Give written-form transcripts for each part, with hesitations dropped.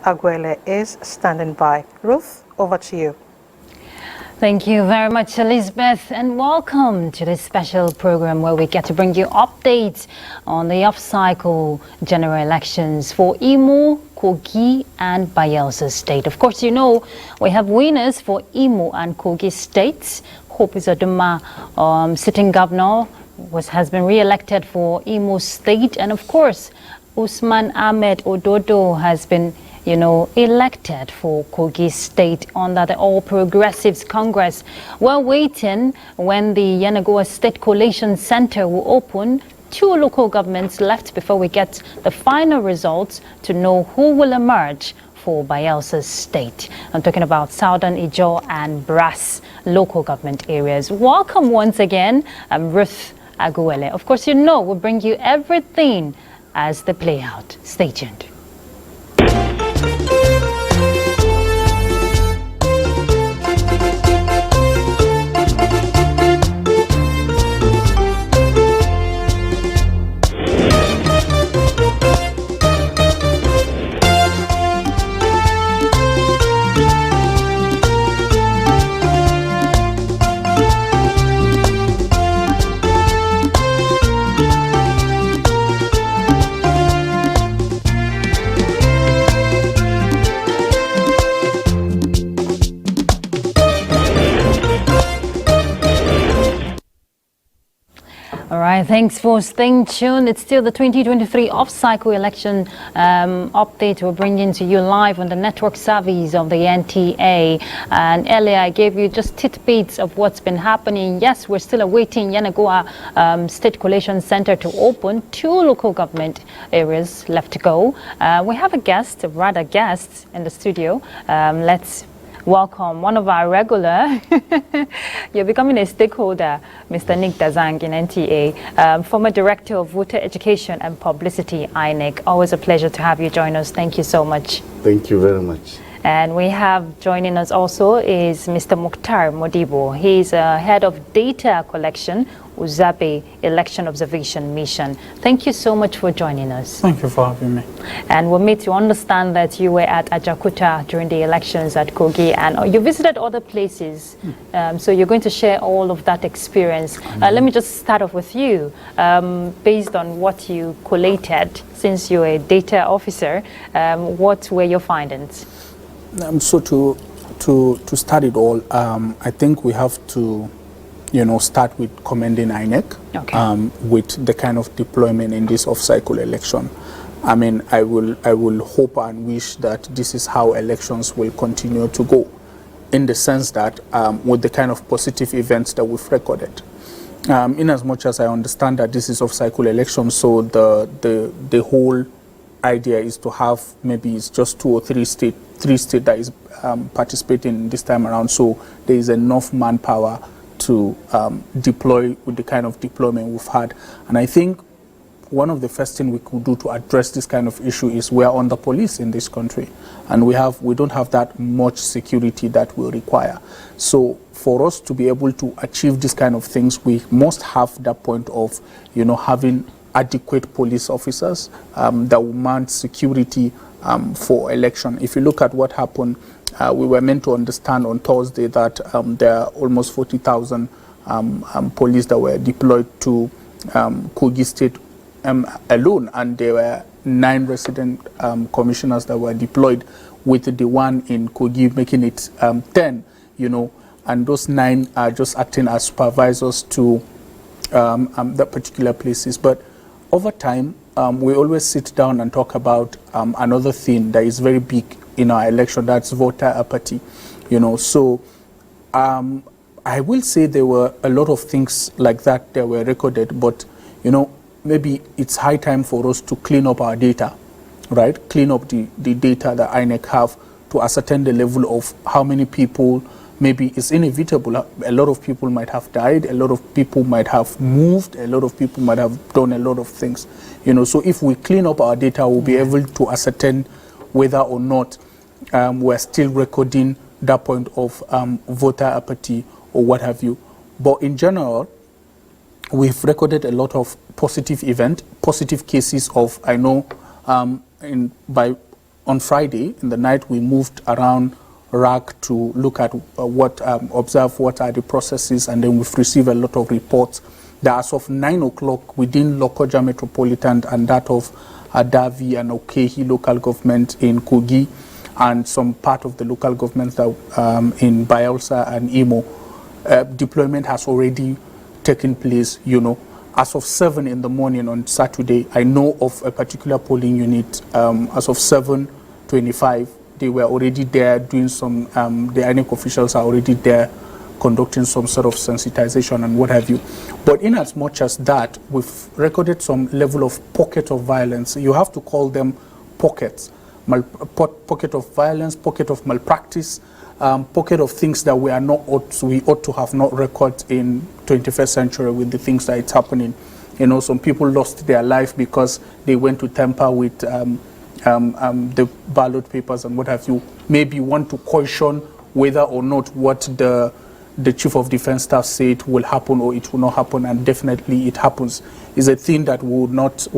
Aguele is standing by. Ruth, over to you. Thank you very much, Elizabeth, and welcome to this special program where we get to bring you updates on the off-cycle general elections for Imo, Kogi, and Bayelsa State. Of course, you know we have winners for Imo and Kogi states. Hope Uzodinma, sitting governor, has been re-elected for Imo State, and of course, Usman Ahmed Ododo has been elected for Kogi State under the All Progressives Congress. We're waiting when the Yenagoa State Collation Center will open. 2 local governments left before we get the final results to know who will emerge for Bayelsa State. I'm talking about Southern Ijaw and Brass local government areas. Welcome once again, Ruth Aguele. Of course, we'll bring you everything as they play out. Stay tuned. All right, thanks for staying tuned. It's still the 2023 off-cycle election update we're bringing to you live on the network service of the NTA. And earlier I gave you just tidbits of what's been happening. Yes, we're still awaiting Yenagoa State Collation Center to open. 2 local government areas left to go. We have a guest, rather guests in the studio. Let's welcome one of our regular. You're becoming a stakeholder, Mr. Nick Dazang in NTA, former Director of Voter Education and Publicity, INEC. Always a pleasure to have you join us. Thank you so much. Thank you very much. And we have joining us also is Mr. Mukhtar Modibo. He's head of data collection, Uzabe Election Observation Mission. Thank you so much for joining us. Thank you for having me. And we're made to understand that you were at Ajakuta during the elections at Kogi, and you visited other places. So you're going to share all of that experience. Let me just start off with you. Based on what you collated, since you're a data officer, what were your findings? So to start it all, I think we have to start with commending INEC with the kind of deployment in this off-cycle election. I mean, I will hope and wish that this is how elections will continue to go, in the sense that with the kind of positive events that we've recorded. In as much as I understand that this is off-cycle election, so the whole idea is to have maybe it's just 2 or 3 states that is participating this time around, so there is enough manpower to deploy with the kind of deployment we've had. And I think one of the first things we could do to address this kind of issue is we are under police in this country, and we don't have that much security that we require. So for us to be able to achieve this kind of things, we must have that point of having adequate police officers that will mount security for election. If you look at what happened, we were meant to understand on Thursday that there are almost 40,000 police that were deployed to Kogi State alone, and there were 9 resident commissioners that were deployed, with the one in Kogi making it 10, and those 9 are just acting as supervisors to the particular places. But over time, we always sit down and talk about another thing that is very big in our election, that's voter apathy. So I will say there were a lot of things like that were recorded, but maybe it's high time for us to clean up our data, right? Clean up the data that INEC have to ascertain the level of how many people. Maybe it's inevitable. A lot of people might have died. A lot of people might have moved. A lot of people might have done a lot of things. So if we clean up our data, we'll be able to ascertain whether or not we're still recording that point of voter apathy or what have you. But in general, we've recorded a lot of positive cases of, I know, by on Friday in the night, we moved around RAC to look at observe what are the processes, and then we've received a lot of reports that as of 9 o'clock within Lokoja Metropolitan and that of Adavi and Okehi local government in Kogi and some part of the local governments that in Bayelsa and Imo, deployment has already taken place, As of 7 in the morning on Saturday, I know of a particular polling unit, as of 7:25, they were already there doing some, the INEC officials are already there conducting some sort of sensitization and what have you. But in as much as that, we've recorded some level of pocket of violence. You have to call them pockets. Pocket of violence, pocket of malpractice, pocket of things that we ought to have not recorded in 21st century with the things that it's happening. Some people lost their life because they went to tamper with the ballot papers and what have you. Maybe want to question whether or not what the Chief of Defense Staff said will happen or it will not happen, and definitely it happens. It's a thing that we're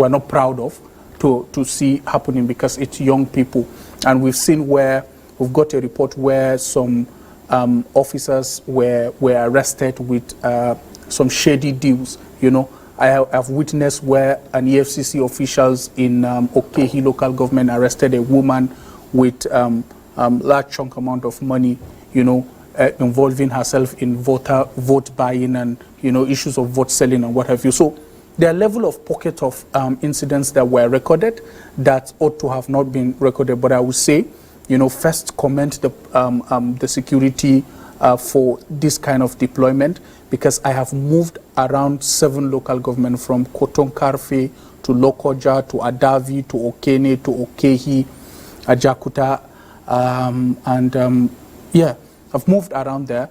not proud of to see happening because it's young people. And we've seen where we've got a report where some officers were arrested with some shady deals. I have witnessed where an EFCC officials in Okehi local government arrested a woman with large chunk amount of money, involving herself in vote buying and, issues of vote selling and what have you. So there are level of pocket of incidents that were recorded that ought to have not been recorded. But I would say, first commend the security for this kind of deployment, because I have moved around 7 local government from Kotonkarfe to Lokoja to Adavi to Okene to Okehi, Ajakuta, I've moved around there.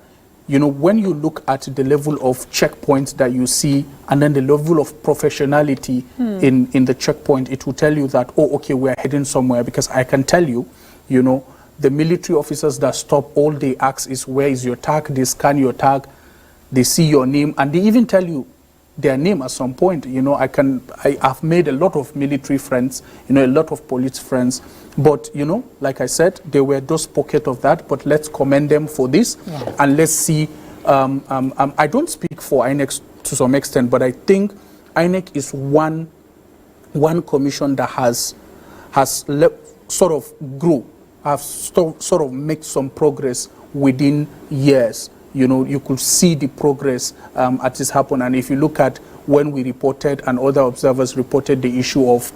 When you look at the level of checkpoints that you see and then the level of professionality in the checkpoint, it will tell you that, oh, okay, we're heading somewhere. Because I can tell you, the military officers that stop, all they ask is, where is your tag? They scan your tag, they see your name, and they even tell you their name at some point. I've made a lot of military friends, a lot of police friends, but like I said, there were those pockets of that. But let's commend them for this, and let's see. I don't speak for INEC to some extent, but I think INEC is one commission that has sort of grew, have sort of made some progress within years. You could see the progress as this happened. And if you look at when we reported and other observers reported the issue of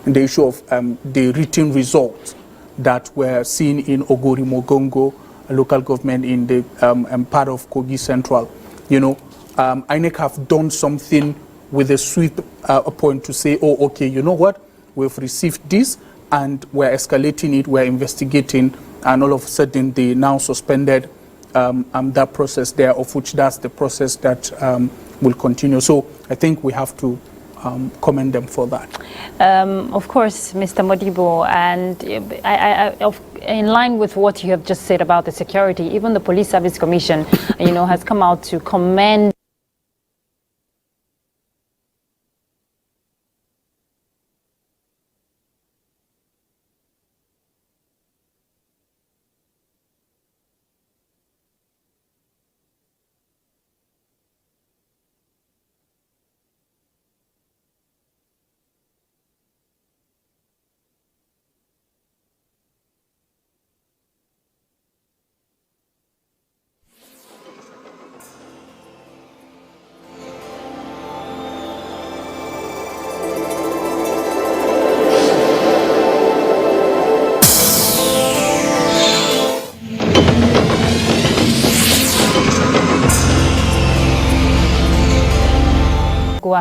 the written results that were seen in Ogori Mogongo, a local government in the part of Kogi Central, INEC have done something with a sweep point to say, oh, okay, you know what, we've received this and we're escalating it, we're investigating, and all of a sudden they now suspended that process there, of which that's the process that will continue. So I think we have to commend them for that. Of course, Mr. Modibo, and in line with what you have just said about the security, even the Police Service Commission, has come out to commend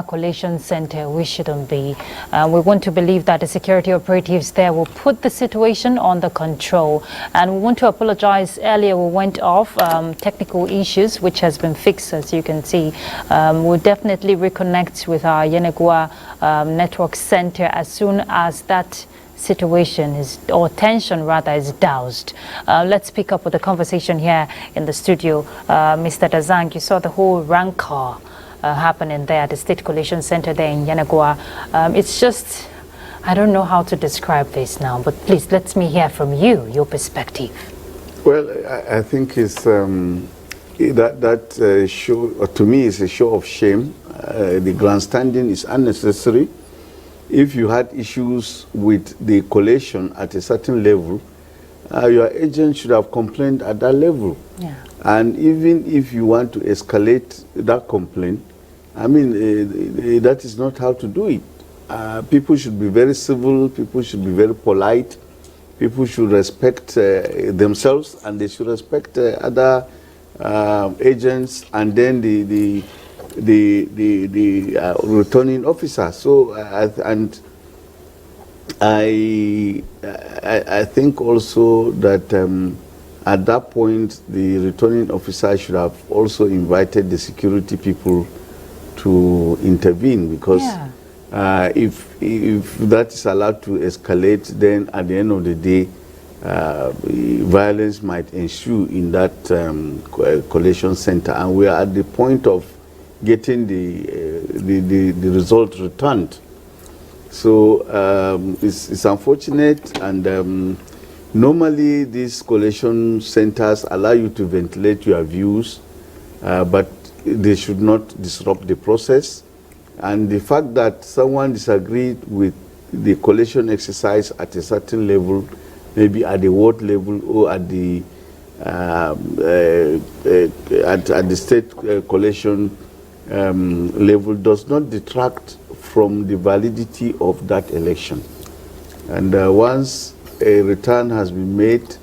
Collation Center. We shouldn't be. We want to believe that the security operatives there will put the situation under control. And we want to apologize. Earlier we went off technical issues, which has been fixed, as you can see. We'll definitely reconnect with our Yenegua network center as soon as that situation is, or tension rather, is doused. Let's pick up with the conversation here in the studio. Mr. Dazang, you saw the whole rancor happening there at the State Collation Center there in Yenagua. It's just I don't know how to describe this now, but please let me hear from you, your perspective. Well, I think it's that show, to me, is a show of shame. The grandstanding is unnecessary. If you had issues with the collation at a certain level, your agent should have complained at that level. Yeah. And even if you want to escalate that complaint, I mean, that is not how to do it. People should be very civil, people should be very polite, people should respect themselves, and they should respect other agents, and then the returning officer. So, I think also that at that point the returning officer should have also invited the security people to intervene, because if that is allowed to escalate, then at the end of the day, violence might ensue in that collation center, and we are at the point of getting the result returned. So it's unfortunate, and normally these collation centers allow you to ventilate your views, but they should not disrupt the process. And the fact that someone disagreed with the collation exercise at a certain level, maybe at the ward level or at the state collation level, does not detract from the validity of that election. And once a return has been made,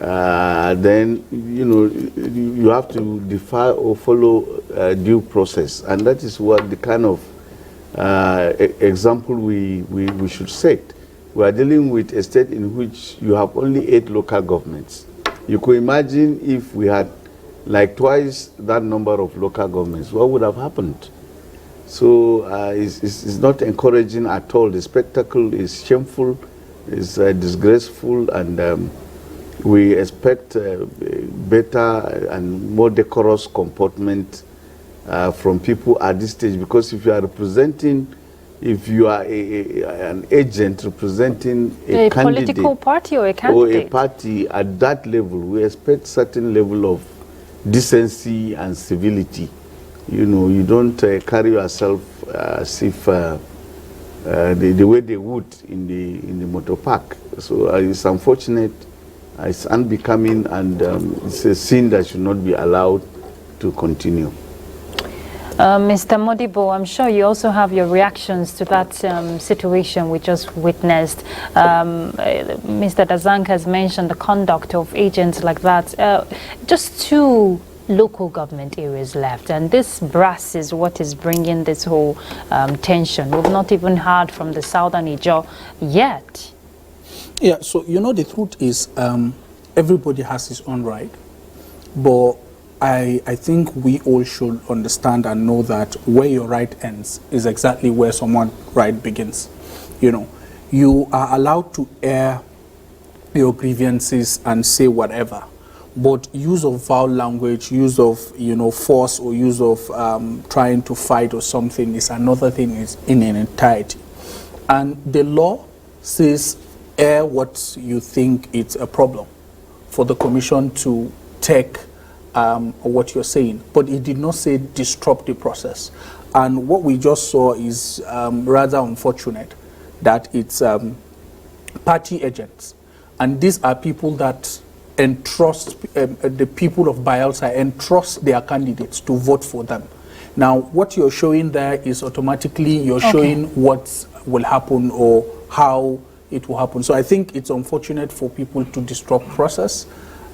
then you have to defy or follow due process, and that is what the kind of example we should set. We are dealing with a state in which you have only 8 local governments. You could imagine if we had like twice that number of local governments, what would have happened? So it's not encouraging at all. The spectacle is shameful, it's disgraceful, and we expect better and more decorous comportment from people at this stage, because if you are representing, if you are an agent representing a candidate, political party or a candidate, or a party at that level, we expect certain level of decency and civility. You don't carry yourself as if the way they would in the motor park. So it's unfortunate, it's unbecoming, and it's a sin that should not be allowed to continue. Mr. Modibo, I'm sure you also have your reactions to that situation we just witnessed. Mr. Dazank has mentioned the conduct of agents like that. Just 2 local government areas left, and this brass is what is bringing this whole tension. We've not even heard from the southern Ijaw yet. Yeah, so the truth is everybody has his own right, but I think we all should understand and know that where your right ends is exactly where someone's right begins. You are allowed to air your grievances and say whatever, but use of foul language, use of force, or use of trying to fight or something is another thing in an entirety. And the law says air what you think it's a problem for the commission to take what you're saying, but it did not say disrupt the process. And what we just saw is rather unfortunate, that it's party agents, and these are people that entrust the people of Bayelsa, entrust their candidates to vote for them. Now, what you're showing there is automatically you're showing what will happen or how it will happen. So I think it's unfortunate for people to disrupt process,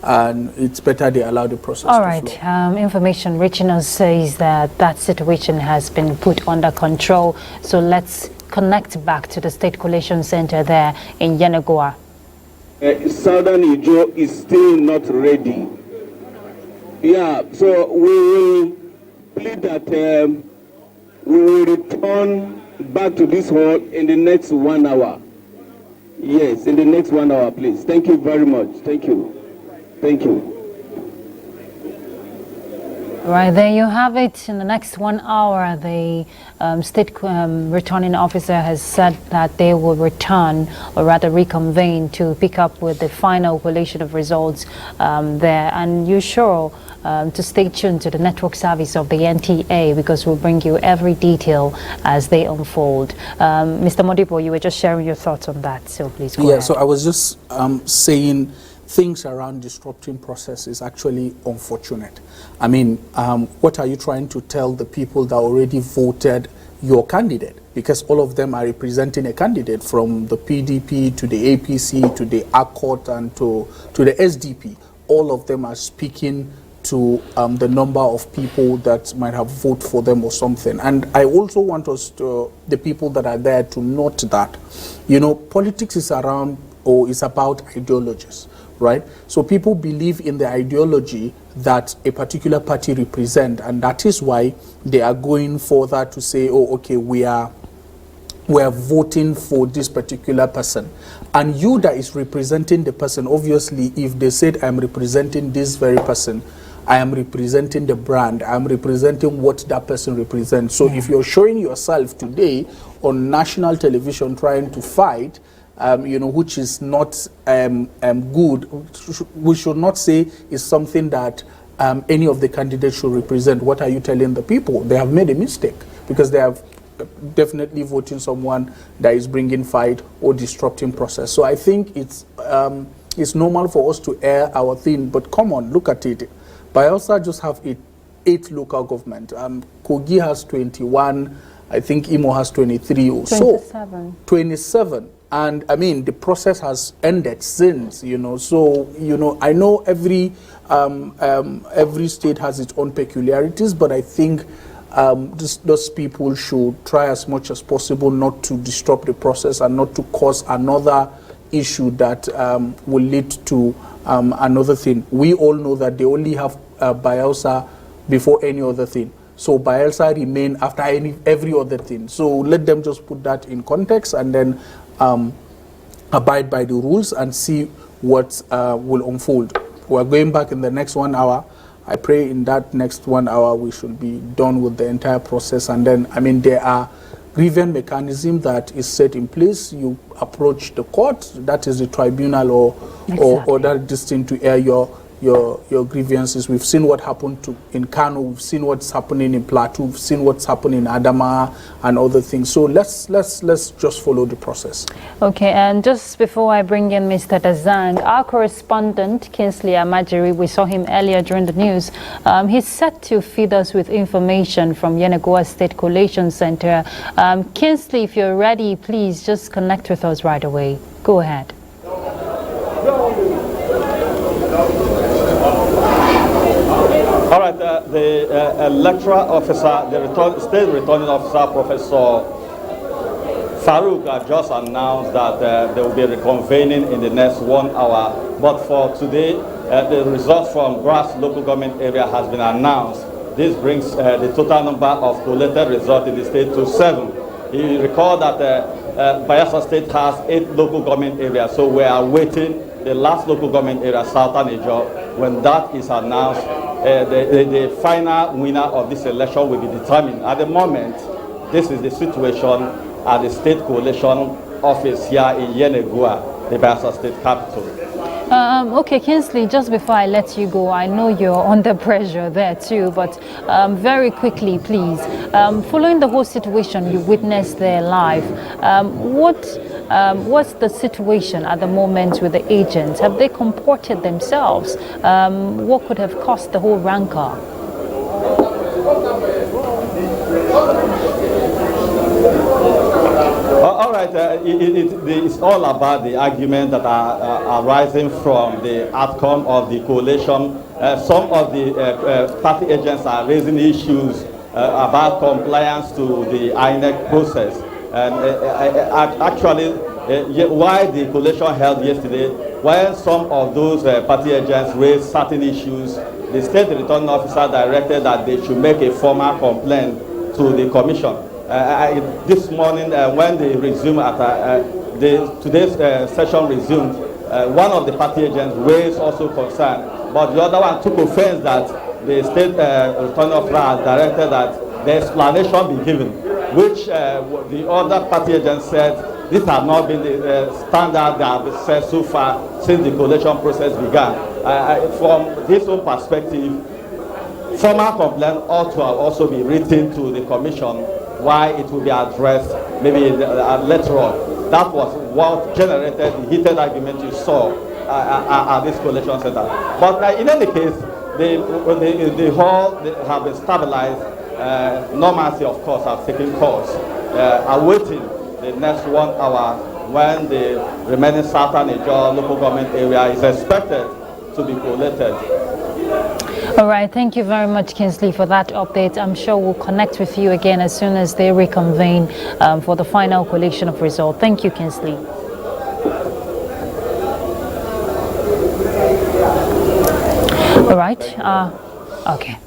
and it's better they allow the process to flow. All right. Information reaching us says that situation has been put under control. So let's connect back to the State Collation Center there in Yenagoa. Southern Ijaw is still not ready. Yeah, so we will plead that we will return back to this hall in the next 1 hour. Yes, in the next 1 hour, please. Thank you very much. Thank you. Thank you. Right, there you have it. In the next 1 hour, the state returning officer has said that they will return, or rather reconvene, to pick up with the final collation of results there. And you're sure to stay tuned to the network service of the NTA, because we'll bring you every detail as they unfold. Mr. Modibo, you were just sharing your thoughts on that, so please go ahead. So I was just saying things around disrupting process is actually unfortunate. I mean, what are you trying to tell the people that already voted your candidate? Because all of them are representing a candidate, from the PDP to the APC to the ACOT and to the SDP. All of them are speaking to the number of people that might have voted for them or something. And I also want us to, the people that are there, to note that, you know, politics is around, or is about ideologies, right? So people believe in the ideology that a particular party represents, and that is why they are going further to say, oh, okay, we are voting for this particular person. And you that is representing the person, obviously, if they said, I'm representing this very person, I am representing the brand, I'm representing what that person represents. So if you're showing yourself today on national television trying to fight, you know, which is not good, we should not say is something that any of the candidates should represent. What are you telling the people? They have made a mistake, because they have definitely voting someone that is bringing fight or disrupting process. So I think it's normal for us to air our thing, but come on, look at it. Bayelsa just have 8 local government. Kogi has 21. I think Imo has 23 or 27. 27. And I mean, the process has ended since, you know. So, you know, I know every state has its own peculiarities, but I think those people should try as much as possible not to disrupt the process and not to cause another issue that will lead to another thing. We all know that they only have Bayelsa before any other thing. So Bayelsa remain after every other thing. So let them just put that in context and then abide by the rules and see what will unfold. We're going back in the next 1 hour. I pray in that next 1 hour we should be done with the entire process. And then, I mean, there are grievance mechanism that is set in place. You approach the court, that is the tribunal, or that distinct to air your grievances. We've seen what happened in Kano, we've seen what's happening in Plateau, we've seen what's happening in Adama and other things. So let's just follow the process. Okay, and just before I bring in Mr. Dazang, our correspondent, Kingsley Amajiri, we saw him earlier during the news. He's set to feed us with information from Yenagoa State Collation Center. Kingsley, if you're ready, please just connect with us right away. Go ahead. All right, the electoral officer, the state returning officer, Professor Farouk, just announced that they will be reconvening in the next 1 hour. But for today, the results from Grass local government area has been announced. This brings the total number of collated results in the state to 7. You recall that Bayelsa State has 8 local government areas, so we are waiting the last local government area, Southern Nigeria. When that is announced, the final winner of this election will be determined. At the moment, this is the situation at the State Coalition Office here in Yenagoa, the Bayelsa State capital. Okay, Kingsley, just before I let you go, I know you're under pressure there too, but very quickly, please. Following the whole situation you witnessed there live, what's the situation at the moment with the agents? Have they comported themselves? What could have caused the whole rancor? All right, it's all about the arguments that are arising from the outcome of the coalition. Some of the party agents are raising issues about compliance to the INEC process. And actually, why the coalition held yesterday, while some of those party agents raised certain issues, the state returning officer directed that they should make a formal complaint to the commission. This morning, when they resumed today's session resumed, one of the party agents raised also concern, but the other one took offense that the state returning officer directed that the explanation be given, which the other party agent said this has not been the standard that have been set so far since the collation process began. From this own perspective, formal complaint ought to have also be written to the commission, why it will be addressed maybe later on. That was what generated the heated argument you saw at this collation center. But in any case, the hall have been stabilized. Normalcy, of course, have taken course, awaiting the next 1 hour when the remaining Southern Niger local government area is expected to be collated. All right, thank you very much, Kingsley, for that update. I'm sure we'll connect with you again as soon as they reconvene for the final collation of results. Thank you, Kingsley. All right, okay.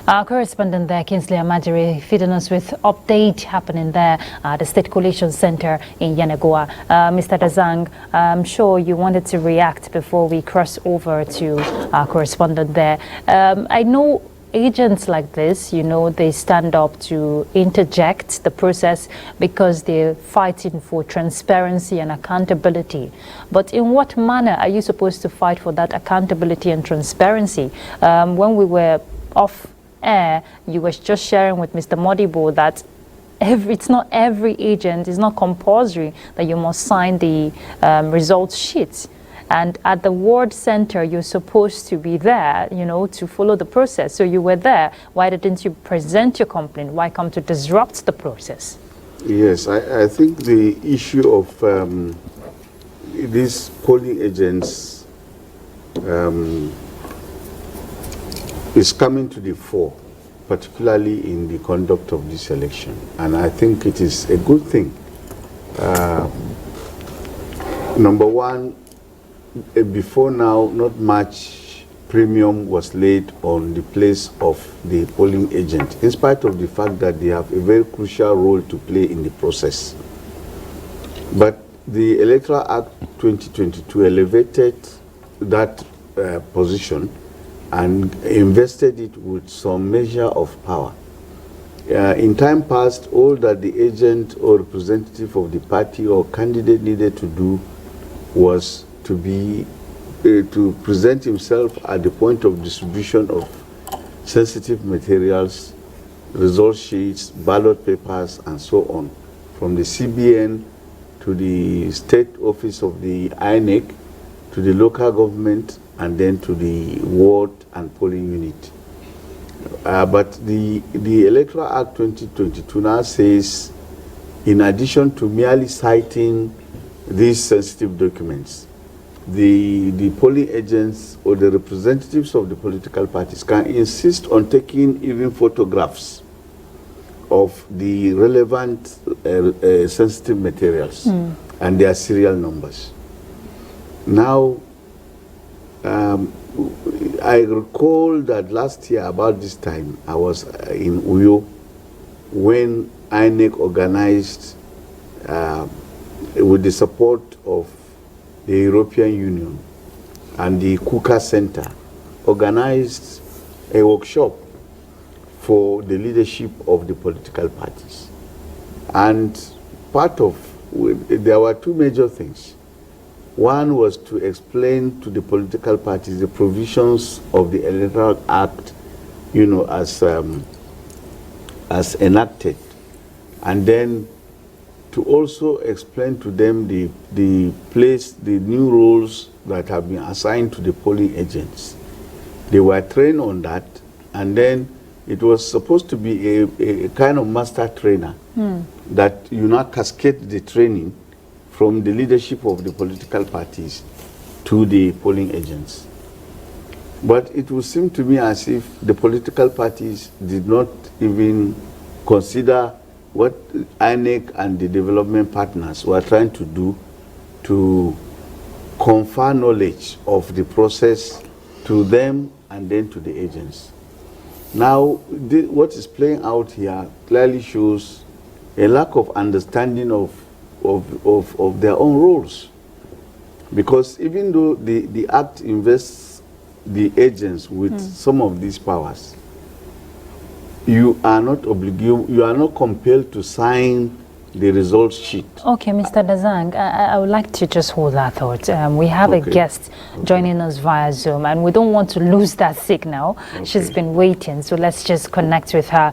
Our correspondent there, Kingsley Amajiri, feeding us with update happening there at the State Collation Center in Yenagoa. Mr. Dazang, I'm sure you wanted to react before we cross over to our correspondent there. I know agents like this, you know, they stand up to interject the process because they're fighting for transparency and accountability. But in what manner are you supposed to fight for that accountability and transparency? When we were off air, you were just sharing with Mr. Modibo that it's not every agent, it's not compulsory that you must sign the results sheets. And at the ward center, you're supposed to be there, you know, to follow the process. So you were there. Why didn't you present your complaint? Why come to disrupt the process? Yes, I think the issue of these polling agents is coming to the fore, particularly in the conduct of this election. And I think it is a good thing. Number one, before now, not much premium was laid on the place of the polling agent, in spite of the fact that they have a very crucial role to play in the process. But the Electoral Act 2022 elevated that position and invested it with some measure of power. In time past, all that the agent or representative of the party or candidate needed to do was to present himself at the point of distribution of sensitive materials, result sheets, ballot papers, and so on, from the CBN to the state office of the INEC, to the local government, and then to the ward and polling unit. But the Electoral Act 2022 now says, in addition to merely citing these sensitive documents, the polling agents or the representatives of the political parties can insist on taking even photographs of the relevant sensitive materials and their serial numbers. Now, I recall that last year about this time, I was in Uyo when INEC organized, with the support of the European Union and the Kuka Center, organized a workshop for the leadership of the political parties. And there were two major things. One was to explain to the political parties the provisions of the Electoral Act, you know, as enacted, and then to also explain to them the new roles that have been assigned to the polling agents. They were trained on that, and then it was supposed to be a kind of master trainer that you now cascade the training from the leadership of the political parties to the polling agents. But it would seem to me as if the political parties did not even consider what INEC and the development partners were trying to do to confer knowledge of the process to them and then to the agents. Now, what is playing out here clearly shows a lack of understanding of their own roles. Because even though the Act invests the agents with some of these powers, you are not compelled to sign the results sheet. Okay, Mr. Dazang, I would like to just hold that thought. We have a guest joining us via Zoom, and we don't want to lose that signal. She's been waiting, so let's just connect with her.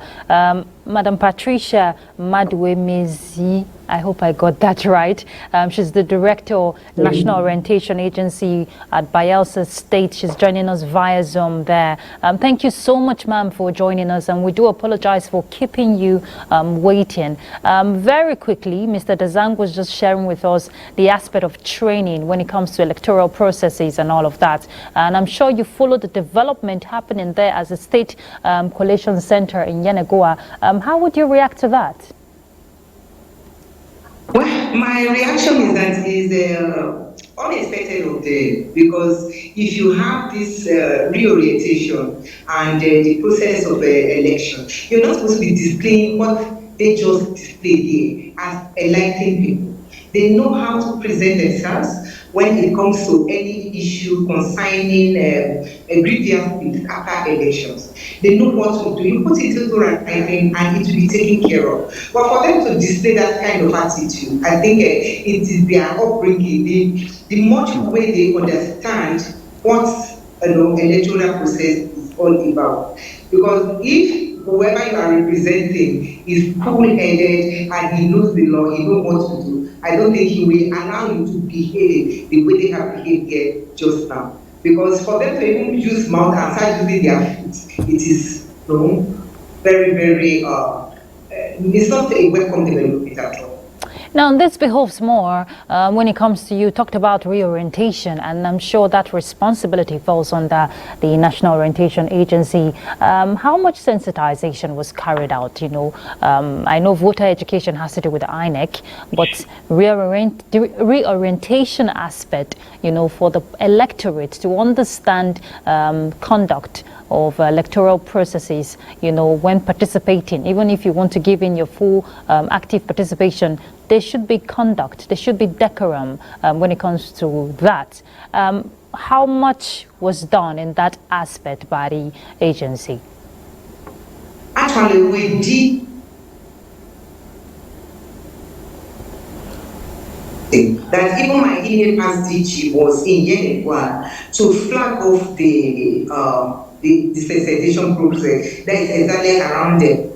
Madam Patricia Madwemizi, I hope I got that right. She's the Director of National Orientation Agency at Bayelsa State. She's joining us via Zoom there. Thank you so much, ma'am, for joining us, and we do apologize for keeping you waiting. Very quickly, Mr. Dazang was just sharing with us the aspect of training when it comes to electoral processes and all of that. And I'm sure you follow the development happening there as a state collation center in Yenagoa. How would you react to that? Well, my reaction is that is unexpected of them, because if you have this reorientation and the process of election, you're not supposed to be displaying what they just displayed here as enlightening people. They know how to present themselves when it comes to any issue concerning grievance after elections. They know what to do. You put it into writing and it will be taken care of. But for them to display that kind of attitude, I think it is their upbringing. The much way they understand what electoral process is all about. Because if whoever you are representing is cool-headed and he knows the law, he knows what to do, I don't think he will allow you to behave the way they have behaved here just now. Because for them to even use mouth and start using their feet, it is very, very, it's not a welcome development at all. Now, this behoves more when it comes to, you talked about reorientation, and I'm sure that responsibility falls on the National Orientation Agency. How much sensitization was carried out? I know voter education has to do with the INEC, but the reorientation aspect, for the electorate to understand conduct of electoral processes, when participating, even if you want to give in your full active participation, there should be conduct, there should be decorum when it comes to that. How much was done in that aspect by the agency? Actually, we did that. Even my in-capacity chief was in Yenagoa to flag off the sensitization process that is exactly around them.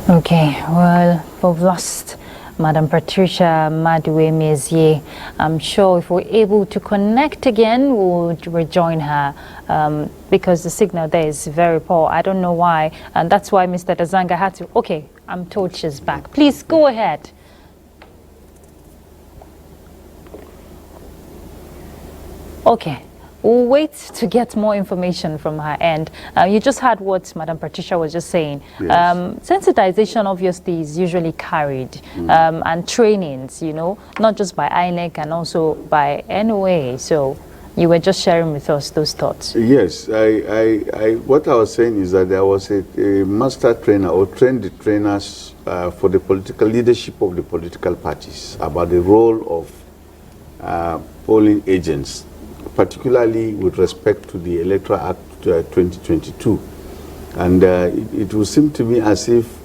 Okay, well, we've lost Madam Patricia Madwemizi. I'm sure if we're able to connect again, we'll rejoin her because the signal there is very poor. I don't know why, and that's why Mr. Dazanga had to. Okay, I'm told she's back. Please go ahead. Okay. We'll wait to get more information from her end. You just heard what Madam Patricia was just saying. Yes. Sensitization obviously is usually carried, and trainings, not just by INEC and also by NOA. So you were just sharing with us those thoughts. Yes, what I was saying is that there was a master trainer or trained the trainers for the political leadership of the political parties about the role of polling agents, particularly with respect to the Electoral Act 2022. And it would seem to me as if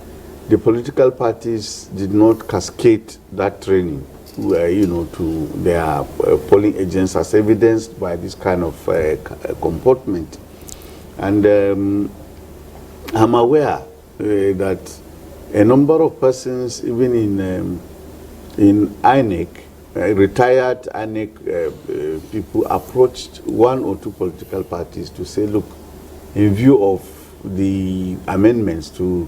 the political parties did not cascade that training, to their polling agents, as evidenced by this kind of comportment. And I'm aware that a number of persons, even in INEC, retired INEC people approached one or two political parties to say, look, in view of the amendments to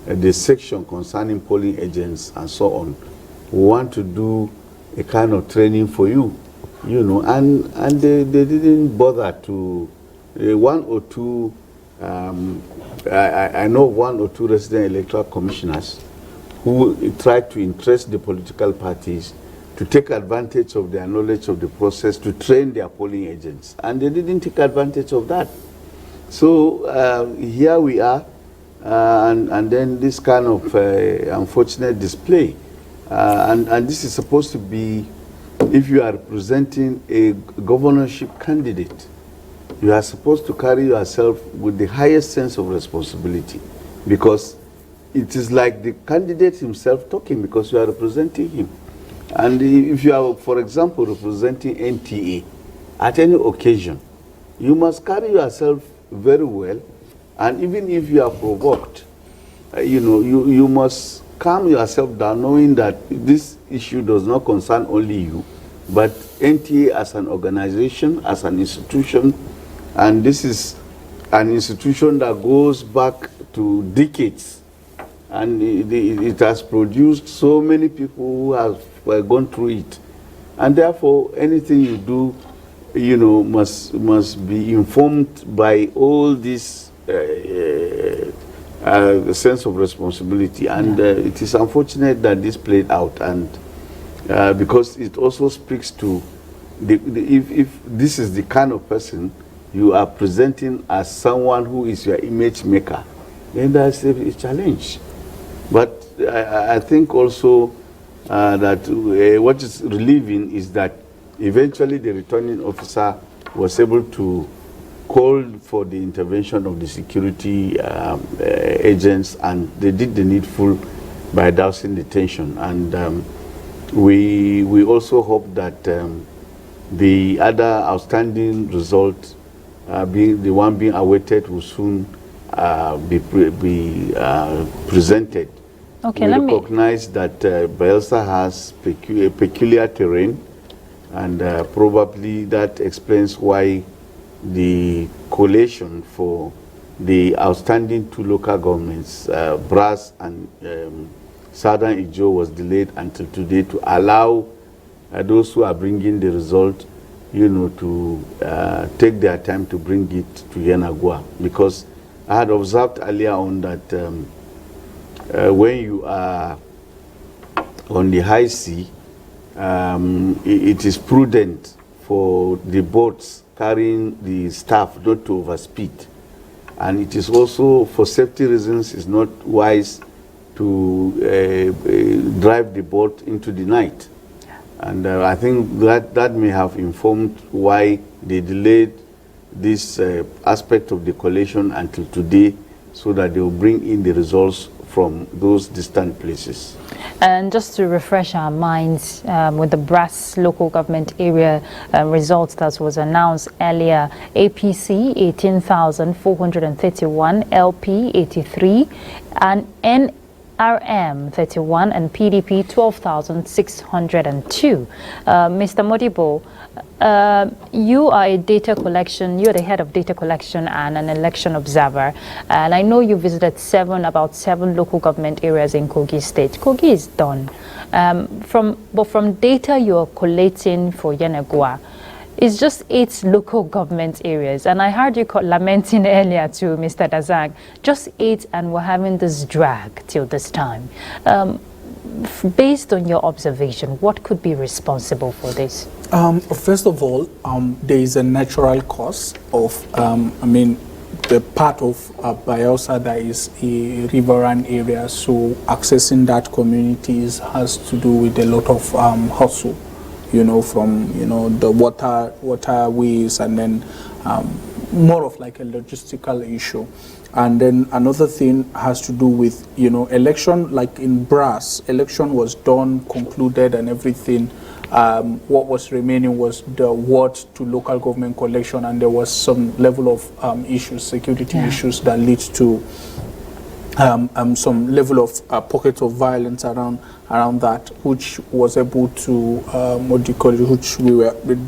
the section concerning polling agents and so on, we want to do a kind of training for you, and they didn't bother to, one or two, I know one or two resident electoral commissioners who tried to interest the political parties to take advantage of their knowledge of the process to train their polling agents. And they didn't take advantage of that. So here we are, and then this kind of unfortunate display. And this is supposed to be, if you are representing a governorship candidate, you are supposed to carry yourself with the highest sense of responsibility, because it is like the candidate himself talking, because you are representing him. And if you are, for example, representing NTA at any occasion, you must carry yourself very well. And even if you are provoked, you must calm yourself down, knowing that this issue does not concern only you, but NTA as an organization, as an institution. And this is an institution that goes back to decades. And it has produced so many people who have gone through it. And therefore, anything you do, must be informed by all this sense of responsibility. And it is unfortunate that this played out. And because it also speaks to, if this is the kind of person you are presenting as someone who is your image maker, then that's a challenge. But I think also that what is relieving is that eventually the returning officer was able to call for the intervention of the security agents, and they did the needful by dousing the tension. And we also hope that the other outstanding result, being the one being awaited, will soon be presented. Okay, we recognize that Bayelsa has peculiar terrain, and probably that explains why the collation for the outstanding two local governments, Brass and Southern Ijo, was delayed until today to allow those who are bringing the result, to take their time to bring it to Yenagua. Because I had observed earlier on that when you are on the high sea, it is prudent for the boats carrying the staff not to overspeed. And it is also, for safety reasons, it's not wise to drive the boat into the night. And I think that may have informed why they delayed this aspect of the collation until today, so that they will bring in the results from those distant places. And just to refresh our minds, with the Brass local government area results that was announced earlier, APC 18,431, LP 83, and NRM 31, and PDP 12,602. Mr. Modibo, you are a data collection, you're the head of data collection and an election observer, and I know you visited about seven local government areas in Kogi State. Kogi is done. But from data you're collating for Yenagua, it's just 8 local government areas, and I heard you lamenting earlier to Mr. Dazang, just 8, and we're having this drag till this time. Based on your observation, what could be responsible for this? First of all, there is a natural cause of, the part of Bayelsa that is a riverine area, so accessing that communities has to do with a lot of hustle, from, the waterways, and then more of like a logistical issue. And then another thing has to do with, election, like in Brass, election was done, concluded and everything. What was remaining was the ward to local government collection, and there was some level of issues, security issues that lead to some level of pockets of violence around that, which was able to, which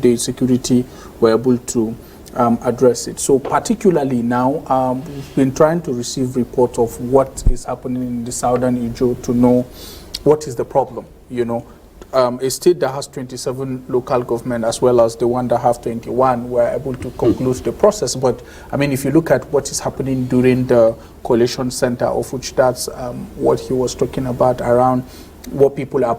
the security were able to address it. So particularly now, we've been trying to receive reports of what is happening in the Southern Ijo to know what is the problem, A state that has 27 local government, as well as the one that have 21, were able to conclude the process. But if you look at what is happening during the coalition center, of which that's what he was talking about, around what people are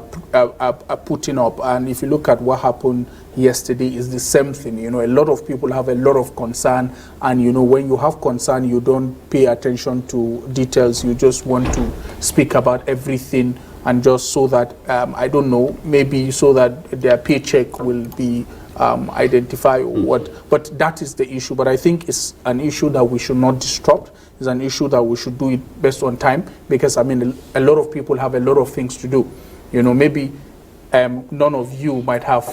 putting up, and if you look at what happened yesterday, is the same thing. A lot of people have a lot of concern, and when you have concern, you don't pay attention to details. You just want to speak about everything and just so that, I don't know, maybe so that their paycheck will be identified or what. But that is the issue. But I think it's an issue that we should not disrupt. It's an issue that we should do it based on time, because, I mean, a lot of people have a lot of things to do. You know, maybe none of you might have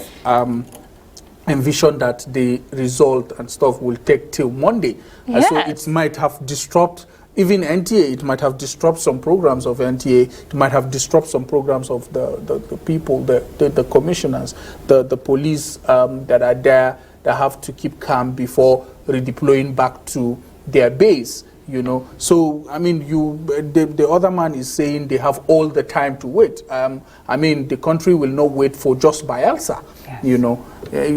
envisioned that the result and stuff will take till Monday. Yes. So it might have disrupted even NTA. It might have disrupted some programs of NTA. It might have disrupted some programs of the people, the commissioners, the police that are there, that have to keep calm before redeploying back to their base. You know, so I mean, the other man is saying they have all the time to wait. I mean, the country will not wait for just Bayelsa. Yes. You know,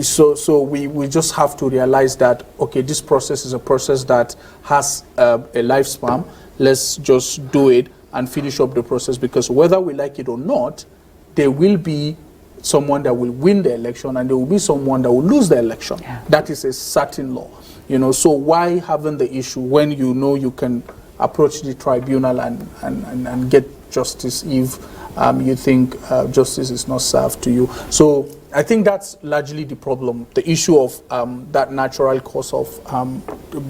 so we just have to realize that, okay, this process is a process that has a lifespan. Let's just do it and finish up the process, because whether we like it or not, there will be someone that will win the election and there will be someone that will lose the election. Yeah. That is a certain law. You know, so why having the issue when you know you can approach the tribunal and get justice if you think justice is not served to you? So I think that's largely the problem. The issue of that natural cause of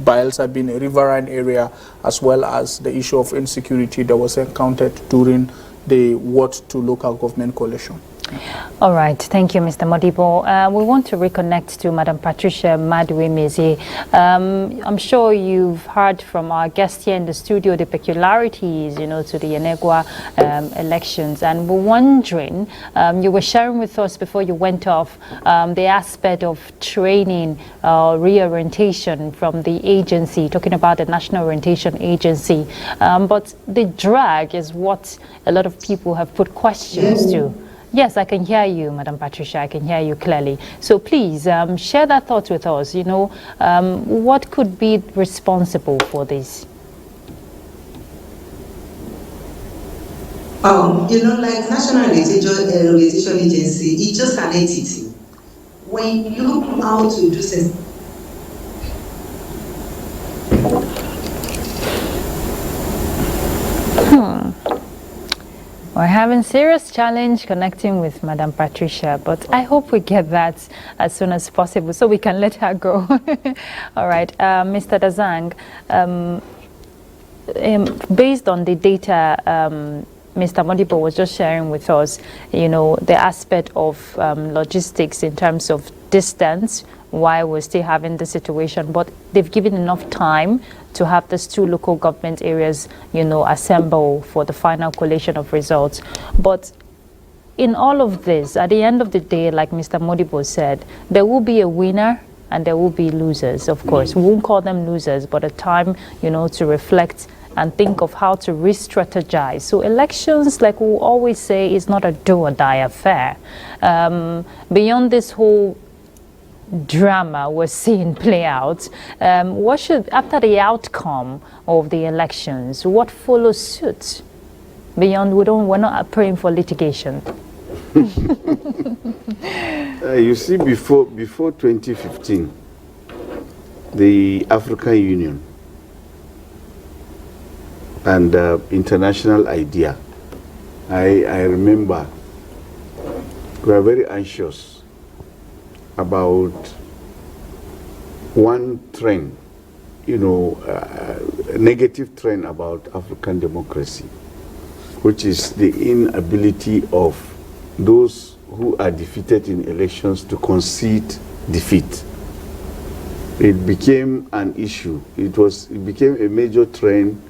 Bayelsa being a riverine area, as well as the issue of insecurity that was encountered during the Ward to Local Government Coalition. All right, thank you, Mr. Modibo. We want to reconnect to Madam Patricia Madwe-Mezi. I'm sure you've heard from our guest here in the studio the peculiarities, you know, to the Enegwa elections, and we're wondering, you were sharing with us before you went off the aspect of training, reorientation from the agency, talking about the National Orientation Agency, but the drag is what a lot of people have put questions to. Yes, I can hear you, Madam Patricia. I can hear you clearly. So please share that thought with us. You know, what could be responsible for this? You know, like National Orientation Agency, it's just an entity. When you look how to do things. We're having serious challenge connecting with Madam Patricia, but I hope we get that as soon as possible so we can let her go. All right, Mr. Dazang, based on the data Mr. Modibo was just sharing with us, you know, the aspect of logistics in terms of distance, why we're still having the situation, but they've given enough time to have these two local government areas, you know, assemble for the final collation of results. But in all of this, at the end of the day, like Mr. Modibo said, there will be a winner and there will be losers, of course. We won't call them losers, but a time, you know, to reflect and think of how to re-strategize. So elections, like we always say, is not a do-or-die affair. Beyond this whole drama we're seeing play out, what should, after the outcome of the elections, what follows suit? Beyond, we're not praying for litigation. You see, before 2015, the African Union and international idea, I remember we were very anxious about one trend, you know, a negative trend about African democracy, which is the inability of those who are defeated in elections to concede defeat. It became an issue. It became a major trend,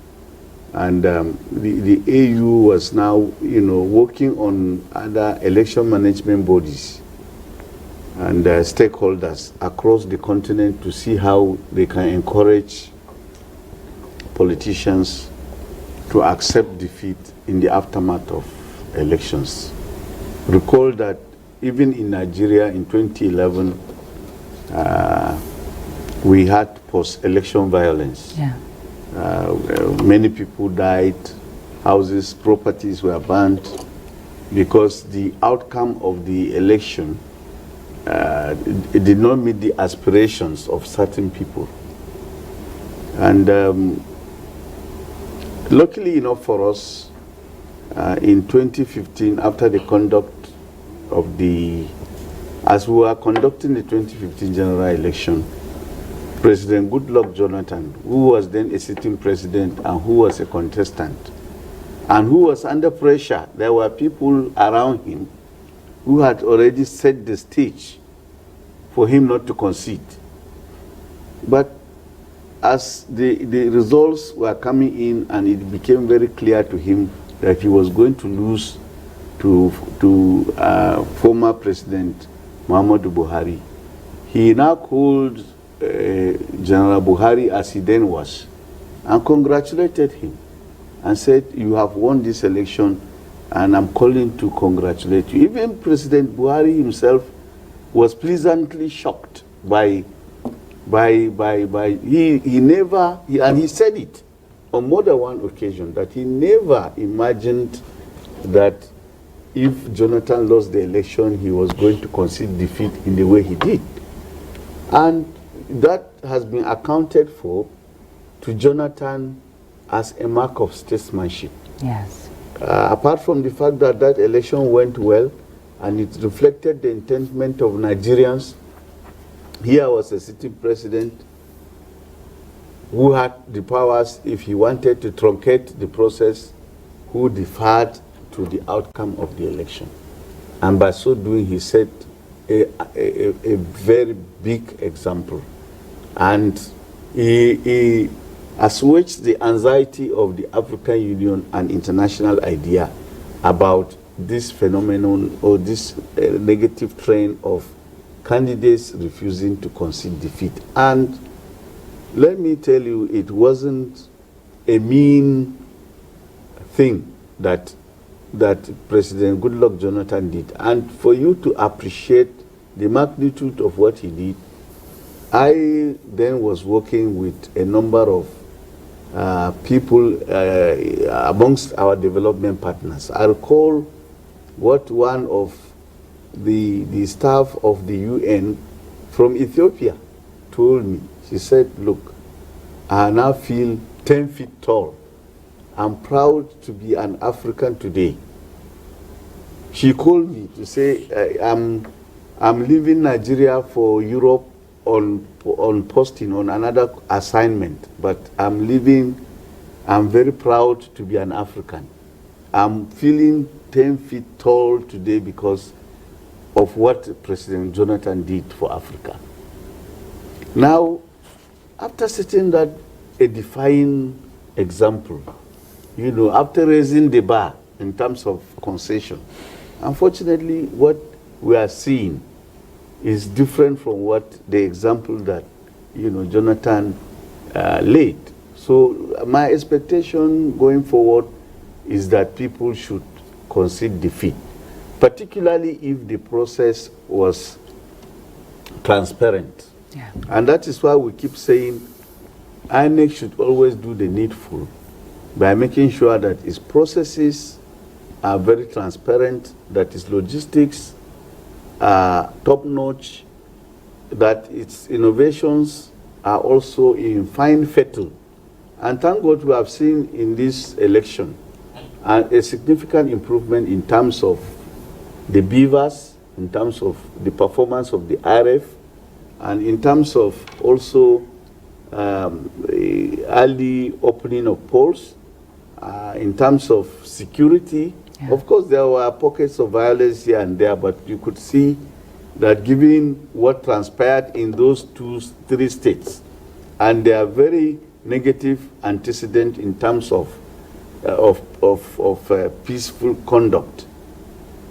and the AU was now, you know, working on other election management bodies and stakeholders across the continent to see how they can encourage politicians to accept defeat in the aftermath of elections. Recall that even in Nigeria in 2011, we had post-election violence. Yeah. Many people died, houses, properties were burned because the outcome of the election it did not meet the aspirations of certain people. And luckily enough for us, in 2015, after the conduct of as we were conducting the 2015 general election, President Goodluck Jonathan, who was then a sitting president and who was a contestant, and who was under pressure, there were people around him who had already set the stage for him not to concede. But as the results were coming in and it became very clear to him that he was going to lose to former President Muhammadu Buhari, he now called General Buhari, as he then was, and congratulated him and said, "You have won this election and I'm calling to congratulate you." Even President Buhari himself was pleasantly shocked by he never, and he said it on more than one occasion, that he never imagined that if Jonathan lost the election, he was going to concede defeat in the way he did. And that has been accounted for to Jonathan as a mark of statesmanship. Yes. Apart from the fact that that election went well and it reflected the intentment of Nigerians, here was a sitting president who had the powers, if he wanted to truncate the process, who deferred to the outcome of the election. And by so doing, he set a very big example. And he assuaged the anxiety of the African Union and international idea about this phenomenon or this negative trend of candidates refusing to concede defeat. And let me tell you, it wasn't a mean thing that President Goodluck Jonathan did. And for you to appreciate the magnitude of what he did, I then was working with a number of people amongst our development partners. I recall what one of the staff of the UN from Ethiopia told me. She said, "Look, I now feel 10 feet tall. I'm proud to be an African today." She called me to say, I'm leaving Nigeria for Europe on posting, on another assignment, but I'm very proud to be an African. I'm feeling 10 feet tall today because of what President Jonathan did for Africa. Now, after setting that a defining example, you know, after raising the bar in terms of concession, unfortunately, what we are seeing is different from what the example that, you know, Jonathan laid. So my expectation going forward is that people should concede defeat, particularly if the process was transparent. Yeah. And that is why we keep saying INEC should always do the needful by making sure that its processes are very transparent, that its logistics are top-notch, that its innovations are also in fine fettle. And thank God we have seen in this election a significant improvement in terms of the beavers, in terms of the performance of the RF, and in terms of also early opening of polls, in terms of security. Yeah. Of course, there were pockets of violence here and there, but you could see that given what transpired in those 3 states, and they are very negative antecedent in terms of peaceful conduct,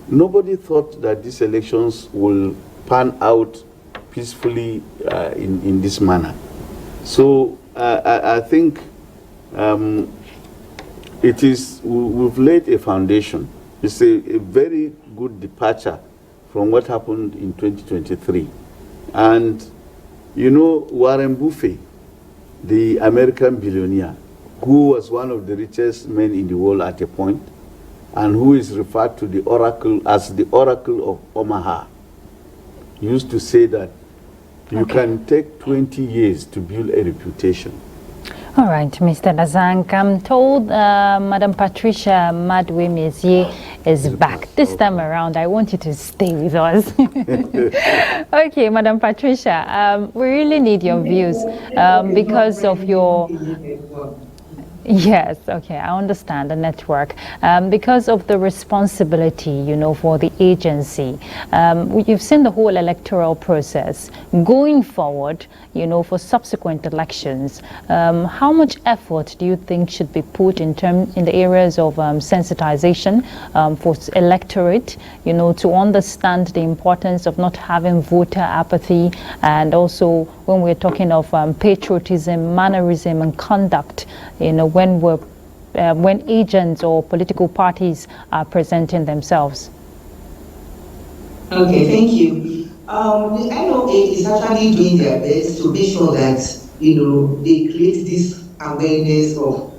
nobody thought that these elections will pan out peacefully in this manner. So I think we've laid a foundation. It's a very good departure from what happened in 2023. And you know, Warren Buffett, the American billionaire, who was one of the richest men in the world at a point, and who is referred to the Oracle as the Oracle of Omaha, used to say that you can take 20 years to build a reputation. All right, Mr. Dazank, I'm told Madam Patricia Madwe-Mezier is back. This time around, I want you to stay with us. Okay, Madam Patricia, we really need your views because of your... Yes, okay, I understand the network. Because of the responsibility, you know, for the agency, you've seen the whole electoral process. Going forward, you know, for subsequent elections, how much effort do you think should be put in the areas of sensitization for electorate, you know, to understand the importance of not having voter apathy, and also when we're talking of patriotism, mannerism, and conduct, you know, when agents or political parties are presenting themselves? Okay, thank you. The NOA is actually doing their best to make sure that, you know, they create this awareness of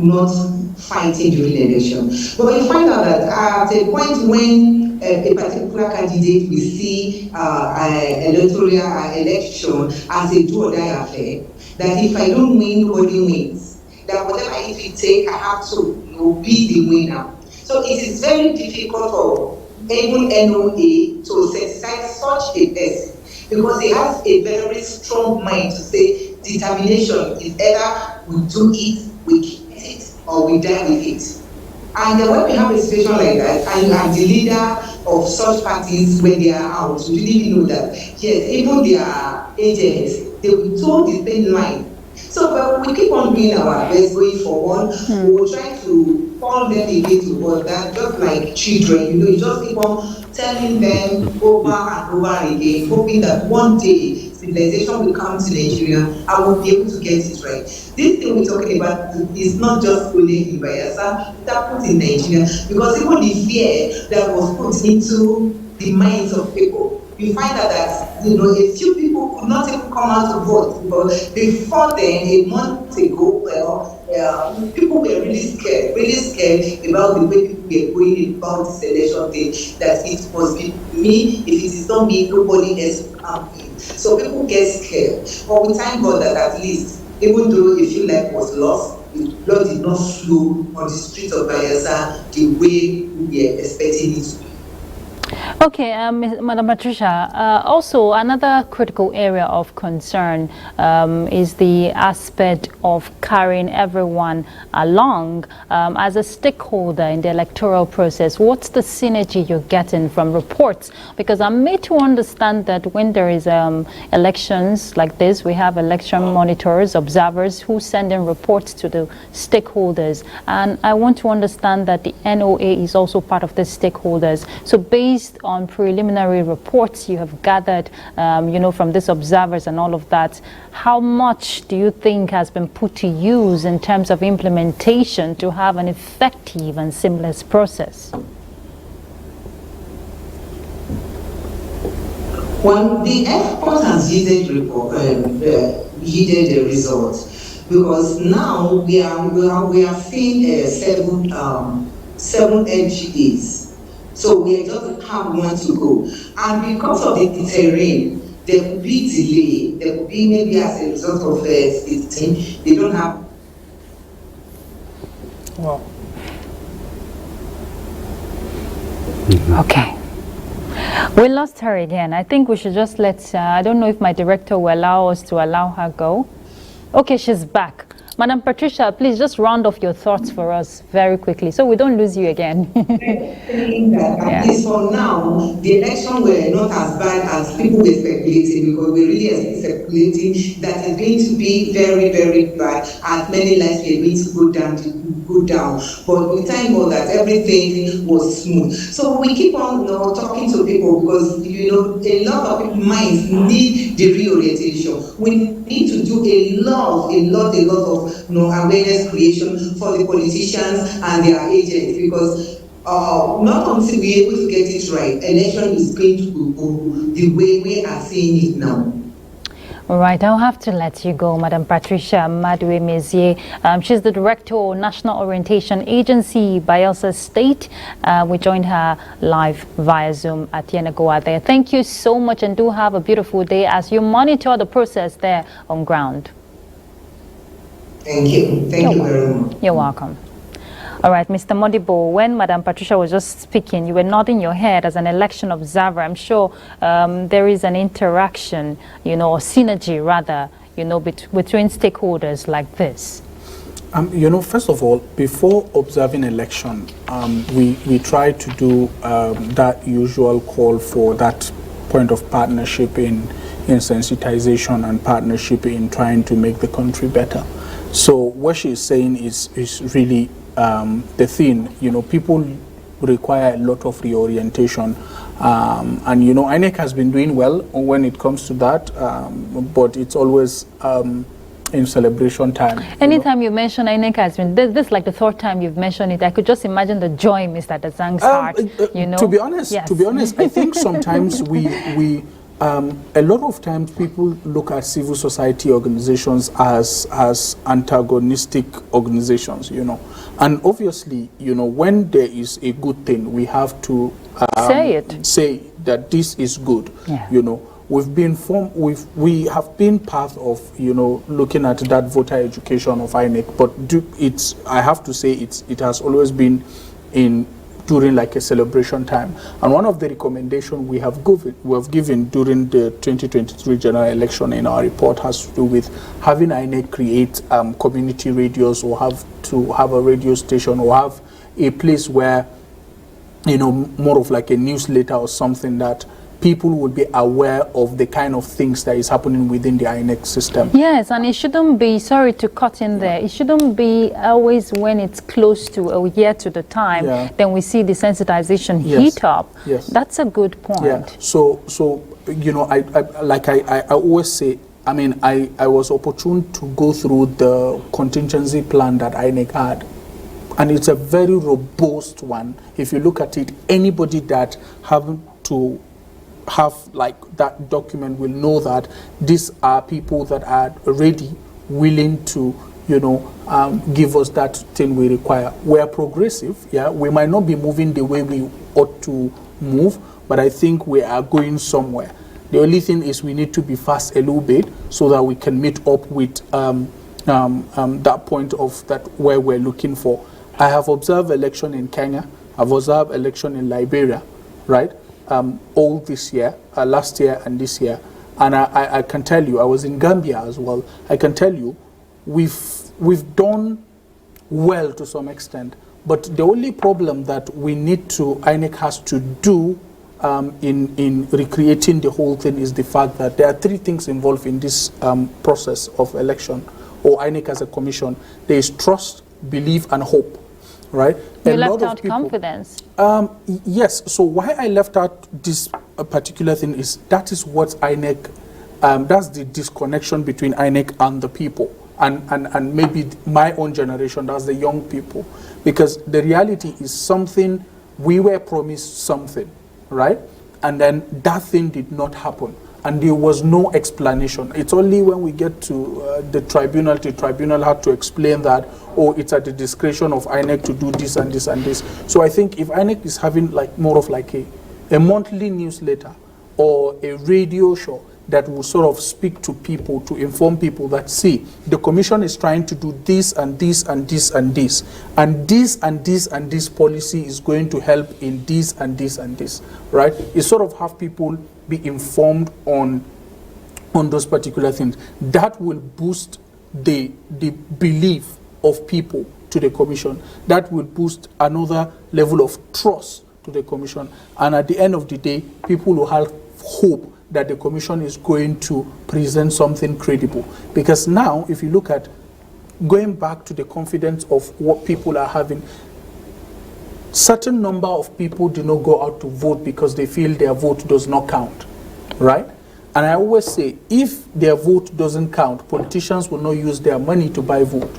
not fighting during election. But you find out that at a point when a particular candidate will see an electoral election as a do or die affair, that if I don't win, nobody wins. That whatever it will take, I have to, you know, be the winner. So it is very difficult for even NOA to sensitize such a person, because he has a very strong mind to say determination is either we do it, we keep it, or we die with it. And when we have a situation like that, and you are the leader of such parties when they are out, you really know that, yes, even their agents, they will toe the same line. So but we keep on doing our best going forward. We will try to call them again to order, just like children, you know, you just keep on telling them over and over again, hoping that one day civilization will come to Nigeria and we'll be able to get it right. This thing we're talking about is not just only in Bayelsa, it happens in Nigeria, because even the fear that was put into the minds of people, you find out that, you know, a few people could not even come out to vote, because before then, a month ago, people were really scared about the way people were going about this election thing, that it must be me, if it is not me, nobody else will come in. So people get scared. But we thank God that at least, even though a few life was lost, the blood did not flow on the streets of Bayelsa the way we were expecting it to be. Okay, Madam Patricia, also another critical area of concern is the aspect of carrying everyone along as a stakeholder in the electoral process. What's the synergy you're getting from reports? Because I'm made to understand that when there is elections like this, we have election monitors, observers who send in reports to the stakeholders. And I want to understand that the NOA is also part of the stakeholders. So based on preliminary reports you have gathered, you know, from these observers and all of that, how much do you think has been put to use in terms of implementation to have an effective and seamless process? Well, the effort has yielded the results, because now we are seeing seven NGAs. So we just have one to go. And because of the terrain, there could be delay. There could be maybe as a result of visiting, they don't have. Wow. Okay. We lost her again. I think we should just let, I don't know if my director will allow us to allow her go. Okay, she's back. Madam Patricia, please just round off your thoughts for us very quickly so we don't lose you again. Saying that at least for now, the election were not as bad as people were speculating, because we really are speculating that it's going to be very, very bad, and many lives were going to go down. But we thank God that everything was smooth. So we keep on, you know, talking to people, because, you know, a lot of people's minds need the reorientation. We need to do a lot of, you know, awareness creation for the politicians and their agents, because not until we're able to get it right, election is going to go the way we are seeing it now. All right, I'll have to let you go, Madam Patricia Madwe-Mezier. She's the Director of National Orientation Agency, Bayelsa State. We joined her live via Zoom at Yenagoa there. Thank you so much, and do have a beautiful day as you monitor the process there on ground. Thank you. Thank you very much. You're welcome. All right, Mr. Modibo, when Madam Patricia was just speaking, you were nodding your head as an election observer. I'm sure there is an interaction, or synergy rather, between stakeholders like this. First of all, before observing election, we try to do that usual call for that point of partnership in sensitization and partnership in trying to make the country better. So what she's saying is really the thing. People require a lot of reorientation, and INEC has been doing well when it comes to that, but it's always in celebration time. Anytime you mention INEC has been, this is like the third time you've mentioned it. I could just imagine the joy in Mr. Dazang's heart. To be honest, I think sometimes we a lot of times people look at civil society organizations as antagonistic organizations, and obviously, when there is a good thing, we have to say that this is good. Yeah. We have been part of looking at that voter education of INEC, but I have to say it has always been during like a celebration time. And one of the recommendations we have given during the 2023 general election in our report has to do with having INEC create community radios, or have a radio station, or have a place where, more of like a newsletter or something that people would be aware of the kind of things that is happening within the INEC system. Yes, and it shouldn't be, sorry to cut in there, it shouldn't be always when it's close to a year to the time, then we see the sensitization heat up. Yes. That's a good point. Yeah. So I always say, I was opportune to go through the contingency plan that INEC had. And it's a very robust one. If you look at it, anybody that haven't to have like that document will know that these are people that are ready, willing to, give us that thing we require. We are progressive, we might not be moving the way we ought to move, but I think we are going somewhere. The only thing is we need to be fast a little bit so that we can meet up with that point of that where we're looking for. I have observed election in Kenya, I've observed election in Liberia, right? All this year, last year and this year. And I can tell you, I was in Gambia as well. I can tell you, we've done well to some extent. But the only problem that INEC has to do in recreating the whole thing is the fact that there are three things involved in this process of election, or INEC as a commission. There is trust, belief, and hope. Right? You left out confidence. Yes. So why I left out this particular thing is that is what INEC, that's the disconnection between INEC and the people, and maybe my own generation, that's the young people, because the reality is something, we were promised something, right? And then that thing did not happen. And there was no explanation. It's only when we get to the tribunal had to explain that, it's at the discretion of INEC to do this and this and this. So I think if INEC is having like more of like a monthly newsletter or a radio show that will sort of speak to people, to inform people that, see, the commission is trying to do this and this and this and this, and this and this and this policy is going to help in this and this and this, right? You sort of have people be informed on those particular things. That will boost the belief of people to the commission. That will boost another level of trust to the commission. And at the end of the day, people will have hope that the commission is going to present something credible. Because now, if you look at going back to the confidence of what people are having, certain number of people do not go out to vote because they feel their vote does not count, right? And I always say, if their vote doesn't count, politicians will not use their money to buy vote.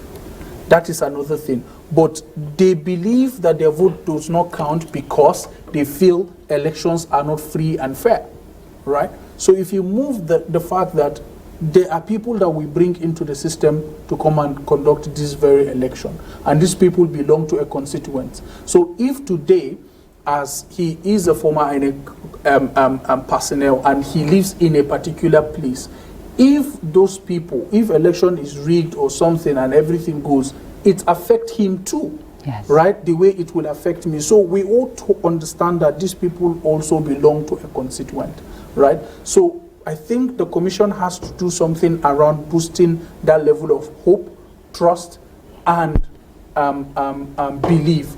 That is another thing. But they believe that their vote does not count because they feel elections are not free and fair, right? So if you move the fact that there are people that we bring into the system to come and conduct this very election, and these people belong to a constituent. So if today, as he is a former INEC personnel and he lives in a particular place, if those people, if election is rigged or something and everything goes, it affects him too. Yes. Right? The way it will affect me. So we ought to understand that these people also belong to a constituent. Right? So I think the commission has to do something around boosting that level of hope, trust, and belief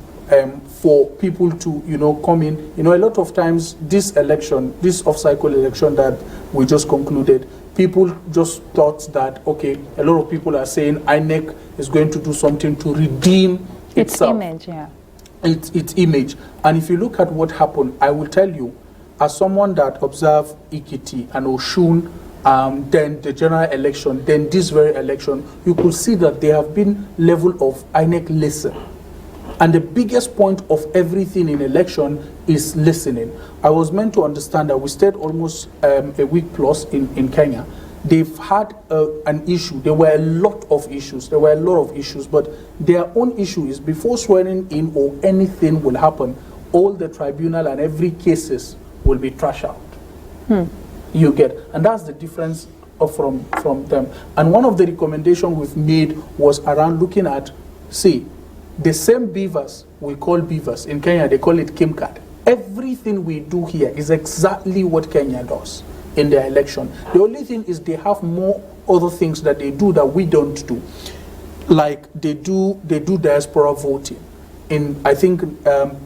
for people to, come in. A lot of times this election, this off-cycle election that we just concluded, people just thought that, okay, a lot of people are saying INEC is going to do something to redeem itself. Image, yeah. Its image. And if you look at what happened, I will tell you, as someone that observed Ikiti and Oshun, then the general election, then this very election, you could see that there have been level of INEC listen. And the biggest point of everything in election is listening. I was meant to understand that we stayed almost a week plus in Kenya. They've had an issue. There were a lot of issues. But their own issue is before swearing in or anything will happen, all the tribunal and every cases will be trashed out. You get, and that's the difference from them. And one of the recommendations we've made was around looking at, see, the same beavers we call beavers in Kenya, they call it KIMCAD. Everything we do here is exactly what Kenya does in their election. The only thing is they have more other things that they do that we don't do. Like they do diaspora voting. In I think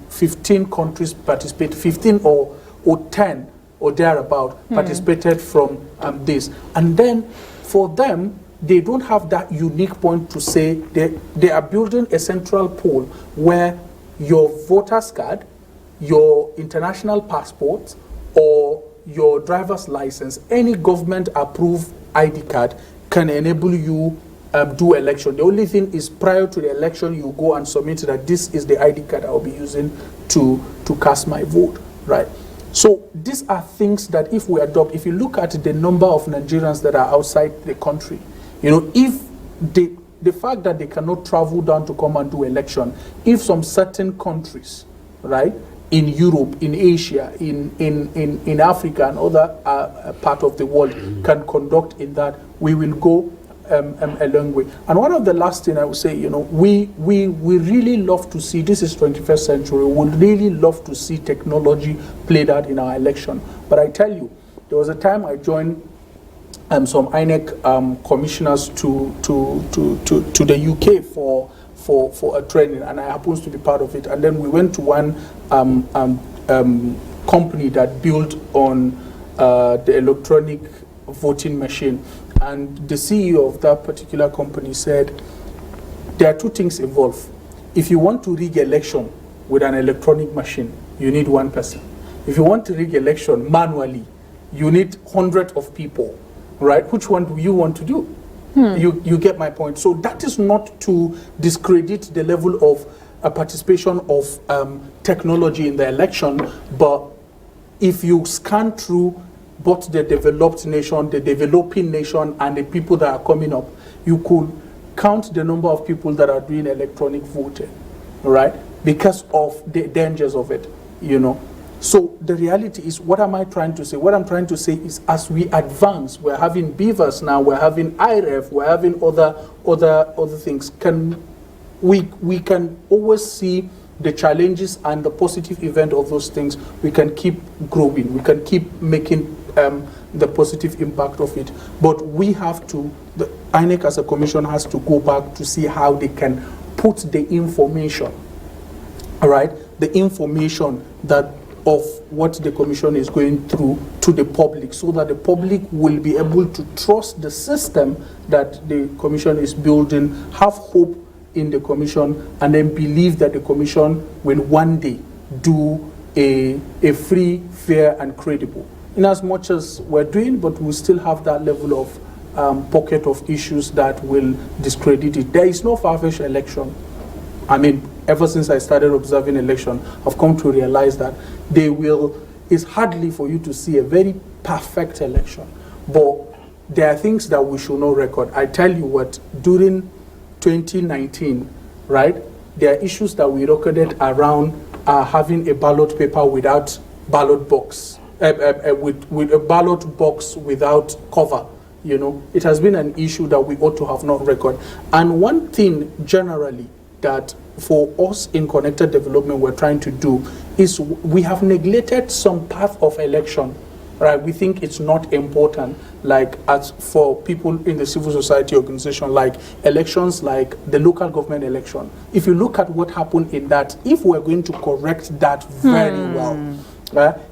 15 countries participate, 15 or 10 or thereabout participated from this. And then for them, they don't have that unique point to say they are building a central pool where your voter's card, your international passport, or your driver's license, any government approved ID card can enable you do election. The only thing is prior to the election, you go and submit that this is the ID card I will be using to cast my vote, right? So these are things that if we adopt, if you look at the number of Nigerians that are outside the country, if the fact that they cannot travel down to come and do election, if some certain countries, right, in Europe, in Asia, in Africa and other part of the world can conduct in that, we will go a long way. And one of the last thing I would say, we really love to see, this is 21st century, we would really love to see technology played out in our election. But I tell you, there was a time I joined some INEC commissioners to the UK for a training, and I happens to be part of it. And then we went to one company that built on the electronic voting machine. And the CEO of that particular company said, there are two things involved. If you want to rig election with an electronic machine, you need one person. If you want to rig election manually, you need hundreds of people, right? Which one do you want to do? You get my point. So that is not to discredit the level of participation of technology in the election, but if you scan through both the developed nation, the developing nation, and the people that are coming up, you could count the number of people that are doing electronic voting, right? Because of the dangers of it, So the reality is, what am I trying to say? What I'm trying to say is, as we advance, we're having beavers now, we're having IREF, we're having other things. We can always see the challenges and the positive event of those things. We can keep growing. We can keep making the positive impact of it. But we have to, the INEC as a commission has to go back to see how they can put the information, all right, the information that of what the commission is going through to the public, so that the public will be able to trust the system that the commission is building, have hope in the commission, and then believe that the commission will one day do a free, fair, and credible. In as much as we're doing, but we still have that level of pocket of issues that will discredit it. There is no far-fetched election. I mean, ever since I started observing election, I've come to realize that it's hardly for you to see a very perfect election. But there are things that we should not record. I tell you what, during 2019, right, there are issues that we recorded around having a ballot paper without ballot box, with a ballot box without cover, You know, it has been an issue that we ought to have not recorded. And one thing generally that for us in connected development we're trying to do is we have neglected some path of election, right? We think it's not important, like as for people in the civil society organization, like elections like the local government election. If you look at what happened in that, if we're going to correct that very well,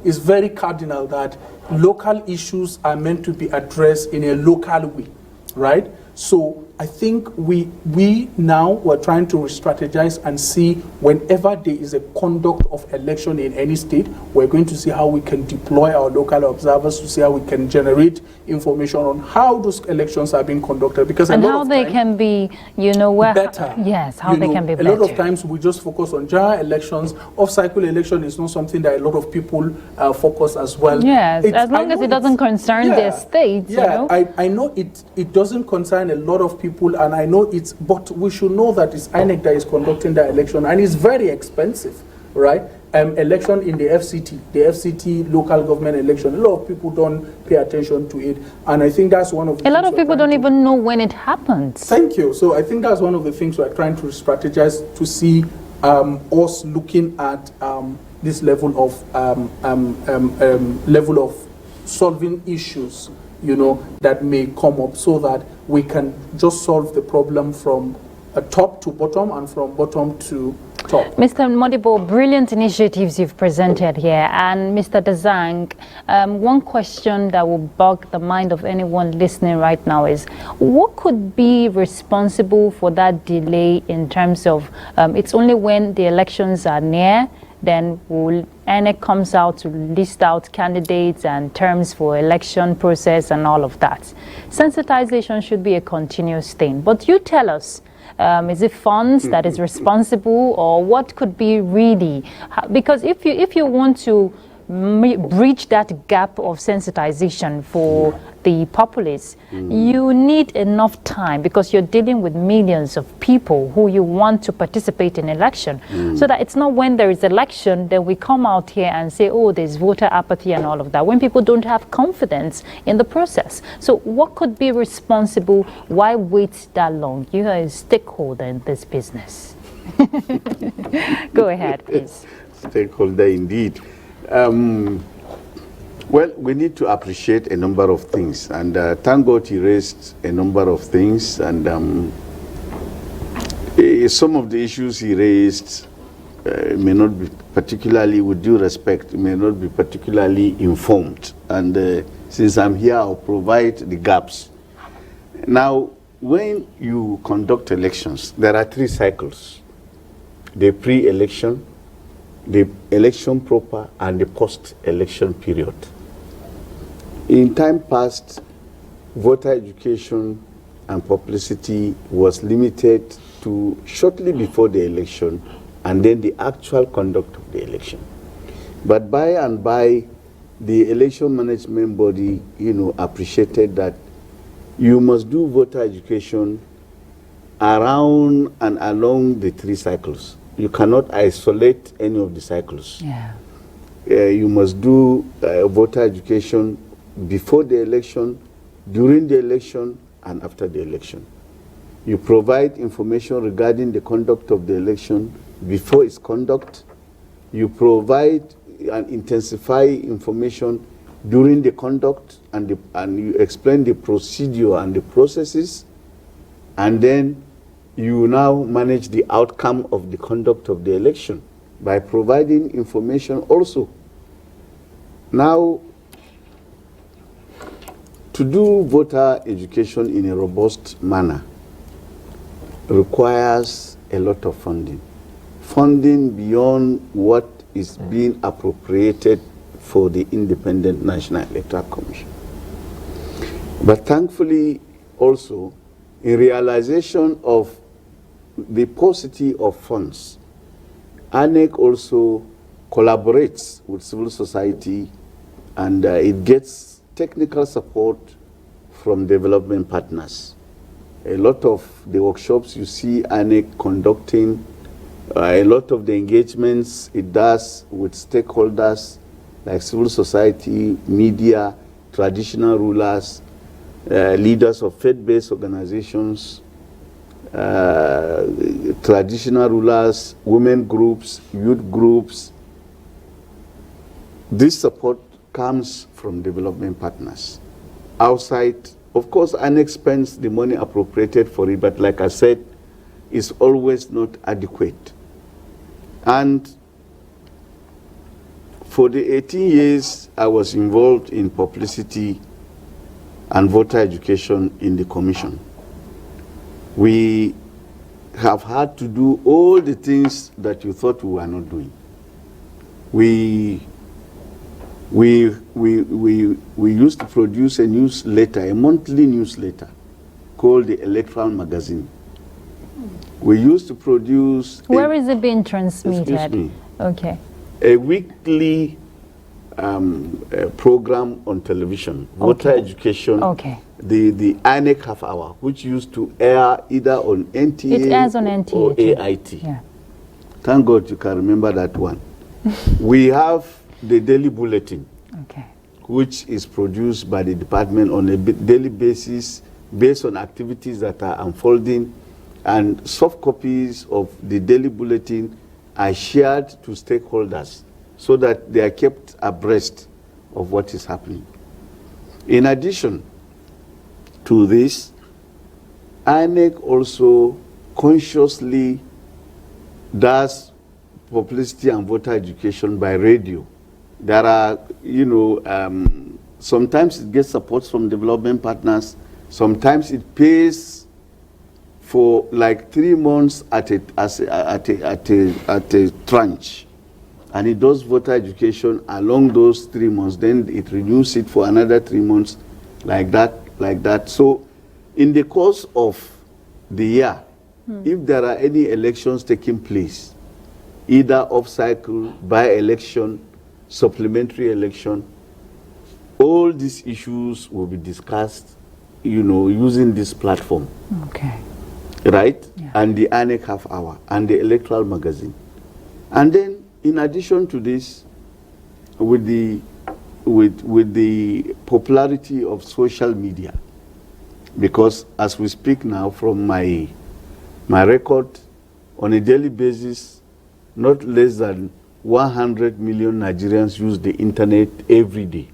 it's very cardinal that local issues are meant to be addressed in a local way, right? So I think we're trying to strategize and see whenever there is a conduct of election in any state, we're going to see how we can deploy our local observers to see how we can generate information on how those elections are being conducted. Because and how they can be, better. Yes, how they can be better. A lot of times we just focus on general elections. Off-cycle election is not something that a lot of people focus as well. Yes, as long as it doesn't concern their states. Yeah, I know it doesn't concern a lot of people, and I know but we should know that it's INEC that is conducting the election, and it's very expensive, right? Election in the FCT local government election, a lot of people don't pay attention to it, and I think that's one of the a lot of people don't even know when it happens. Thank you. So I think that's one of the things we're trying to strategize to see us looking at this level of solving issues, that may come up, so that we can just solve the problem from top to bottom and from bottom to top. Mr. Modibo, brilliant initiatives you've presented here. And Mr. Dazang, one question that will bug the mind of anyone listening right now is, what could be responsible for that delay in terms of, it's only when the elections are near, then INEC comes out to list out candidates and terms for election process and all of that. Sensitization should be a continuous thing. But you tell us, is it funds that is responsible, or what could be really? Because if you want to bridge that gap of sensitization for the populace, you need enough time, because you're dealing with millions of people who you want to participate in election, so that it's not when there is election that we come out here and say, oh, there's voter apathy and all of that, when people don't have confidence in the process. So what could be responsible? Why wait that long? You are a stakeholder in this business. Go ahead, please. Stakeholder indeed. Well, we need to appreciate a number of things, and thank God he raised a number of things, and some of the issues he raised may not be particularly, with due respect, may not be particularly informed, and since I'm here, I'll provide the gaps. Now, when you conduct elections, there are 3 cycles: the pre-election, the election proper, and the post-election period. In time past, voter education and publicity was limited to shortly before the election and then the actual conduct of the election. But by and by, the election management body, appreciated that you must do voter education around and along the 3 cycles. You cannot isolate any of the cycles. Yeah. You must do voter education before the election, during the election, and after the election. You provide information regarding the conduct of the election before its conduct. You provide and intensify information during the conduct, and you explain the procedure and the processes, and then you now manage the outcome of the conduct of the election by providing information also. Now, to do voter education in a robust manner requires a lot of funding. Funding beyond what is being appropriated for the Independent National Electoral Commission. But thankfully also, in realization of the paucity of funds, INEC also collaborates with civil society, and it gets technical support from development partners. A lot of the workshops you see INEC conducting, a lot of the engagements it does with stakeholders like civil society, media, traditional rulers, leaders of faith-based organizations, traditional rulers, women groups, youth groups. This support comes from development partners. Outside, of course, INEC spends the money appropriated for it, but like I said, it's always not adequate. And for the 18 years I was involved in publicity and voter education in the commission, we have had to do all the things that you thought we were not doing. We used to produce a newsletter, a monthly newsletter called the Electoral Magazine. We used to produce... Where is it being transmitted? Excuse me. Okay. A weekly program on television, voter education. Okay. The INEC half hour, which used to air either on NTA It airs on NTA or too. AIT. Yeah. Thank God you can remember that one. We have the daily bulletin, Okay. which is produced by the department on a daily basis based on activities that are unfolding, and soft copies of the daily bulletin are shared to stakeholders so that they are kept abreast of what is happening. In addition to this, INEC also consciously does publicity and voter education by radio. There are, sometimes it gets support from development partners, sometimes it pays for like 3 months at a tranche, and it does voter education along those 3 months. Then it renews it for another 3 months, like that. So, in the course of the year, if there are any elections taking place, either off-cycle, by-election, supplementary election, all these issues will be discussed, using this platform. Okay. Right? Yeah. And the INEC half hour and the Electoral Magazine. And then, in addition to this, with the popularity of social media, because as we speak now, from my record, on a daily basis, not less than 100 million Nigerians use the internet every day.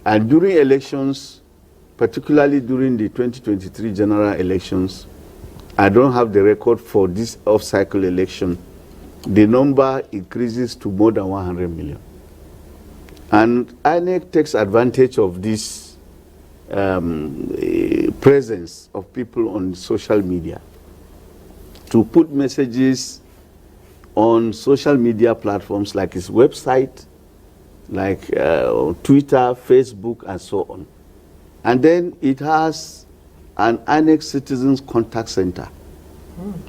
And during elections, particularly during the 2023 general elections, I don't have the record for this off-cycle election, the number increases to more than 100 million. And INEC takes advantage of this presence of people on social media to put messages on social media platforms like its website, like Twitter, Facebook, and so on. And then it has an INEC Citizens Contact Center.